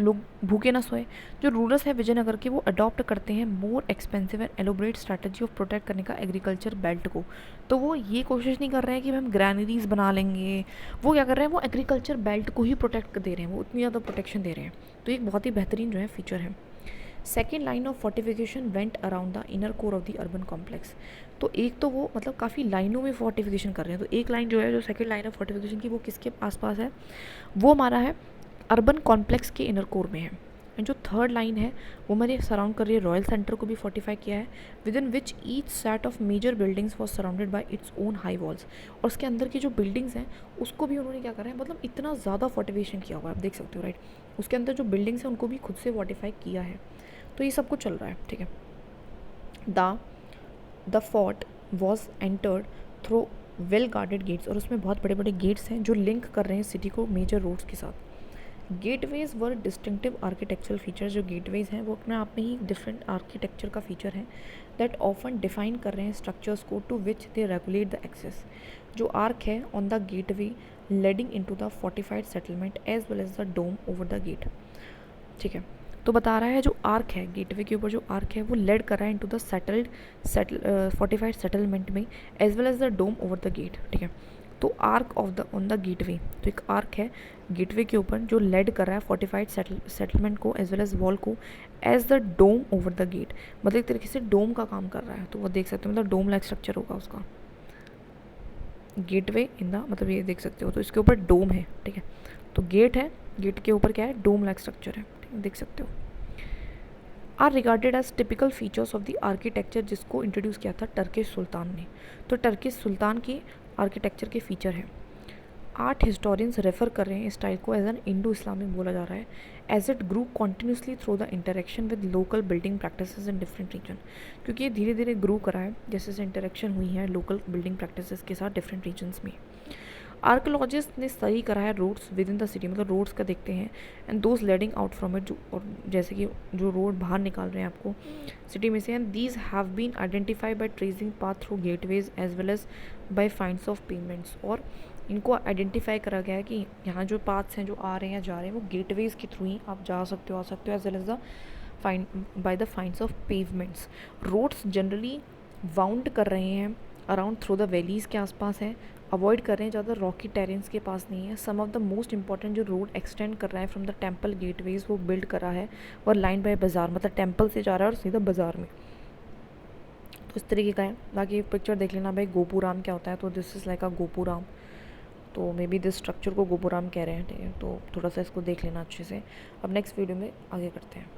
[SPEAKER 1] लोग भूखे ना सोए। जो रूलर्स है विजयनगर के, वो अडॉप्ट करते हैं more expensive and elaborate strategy of protect करने का एग्रीकल्चर बेल्ट को। तो वो ये कोशिश नहीं कर रहे हैं कि हम ग्रैनरीज बना लेंगे, वो क्या कर रहे हैं, वो एग्रीकल्चर बेल्ट को ही प्रोटेक्ट दे रहे हैं, वो उतनी ज़्यादा प्रोटेक्शन दे रहे हैं। तो एक बहुत ही बेहतरीन जो है फीचर है। Second line of fortification went around the inner core of the urban complex. तो एक तो वो मतलब काफ़ी लाइनों में फोर्टिफिकेशन कर रहे हैं। तो एक लाइन जो है, जो सेकेंड लाइन ऑफ फोर्टिफिकेशन की, वो किसके आसपास है, वो हमारा है अर्बन कॉम्प्लेक्स के इनर कोर में है। एंड जो थर्ड लाइन है वो हमारे सराउंड कर रही है रॉयल सेंटर को भी फोर्टिफाई किया है, within which each set of major buildings was surrounded by its own high walls. और उसके अंदर की जो बिल्डिंग्स हैं उसको भी उन्होंने क्या करा है, मतलब इतना ज़्यादा फोर्टिफिकेशन किया हुआ है, आप देख सकते हो राइट। उसके अंदर जो बिल्डिंग्स हैं उनको भी खुद से फोर्टिफाई किया है। तो ये सब कुछ चल रहा है, ठीक है। The fort was entered through well guarded gates, और उसमें बहुत बड़े बड़े गेट्स हैं जो लिंक कर रहे हैं सिटी को मेजर रोड्स के साथ। Gateways were distinctive architectural features. जो गेटवेज हैं वो अपने आप में ही डिफरेंट आर्किटेक्चर का फीचर है, दैट ऑफन डिफाइन कर रहे हैं स्ट्रक्चर्स को, to which they regulate the access. जो आर्क है on the gateway leading into the fortified settlement as well as the dome over the gate, ठीक है। तो बता रहा है जो आर्क है, गेटवे के ऊपर जो आर्क है वो लेड कर रहा है इनटू द फोर्टिफाइड सेटलमेंट में, as well as the dome over the gate, ठीक है। तो arch of the on the gateway, तो एक आर्क है गेटवे के ऊपर जो लेड कर रहा है फोर्टिफाइड सेटलमेंट को एज वेल एज वॉल को, as the dome over the gate, मतलब एक तरीके से डोम का काम कर रहा है। तो वो देख सकते हो, मतलब डोम लाइक स्ट्रक्चर होगा उसका, गेटवे इन द, मतलब ये देख सकते हो। तो इसके ऊपर डोम है, ठीक है। तो गेट है, गेट के ऊपर क्या है, डोम लाइक स्ट्रक्चर है, ठीक है, देख सकते हो। Are regarded as typical features of the architecture, जिसको इंट्रोड्यूस किया था टर्किश सुल्तान ने। तो टर्किश सुल्तान की आर्किटेक्चर के फीचर है। आर्ट हिस्टोरियंस रेफर कर रहे हैं इस स्टाइल को एज एन इंडो इस्लामिक बोला जा रहा है, as it grew continuously through the interaction with local building practices in different region. क्योंकि ये धीरे धीरे ग्रू करा है जैसे जैसे इंटरेक्शन हुई है लोकल बिल्डिंग प्रैक्टिसेस के साथ डिफरेंट रीजन्स में। आर्कोलॉजिस्ट ने सही करा है roads within the city, मतलब रोड्स का देखते हैं, and those leading out from it, जो और जैसे कि जो रोड बाहर निकाल रहे हैं आपको सिटी में से, and these have been identify by tracing path through gateways as well as by finds of payments. और इनको आइडेंटिफाई करा गया है कि यहाँ जो पाथ्स हैं जो आ रहे हैं या जा रहे हैं वो गेटवेज के थ्रू ही आप जा सकते हो, आ सकते हो, as well as the find by the finds of pavements. Roads generally wound कर रहे हैं अराउंड थ्रू द वैलीज़ के आसपास है, अवॉइड कर रहे हैं, ज़्यादा रॉकी टेरेंस के पास नहीं है। Some of the most important जो रोड एक्सटेंड कर रहा है फ्रॉम द टेम्पल गेटवेज, वो बिल्ड करा है और लाइन बाय बाज़ार, मतलब टेम्पल से जा रहा है और सीधा बाज़ार में। तो इस तरीके का है। बाकी पिक्चर देख लेना भाई, गोपुराम क्या होता है, तो दिस इज़ लाइक अ गोपुराम। तो मे बी दिस स्ट्रक्चर को गोपुराम कह रहे हैं, ठीक है। तो थोड़ा सा इसको देख लेना अच्छे से। अब नेक्स्ट वीडियो में आगे करते हैं।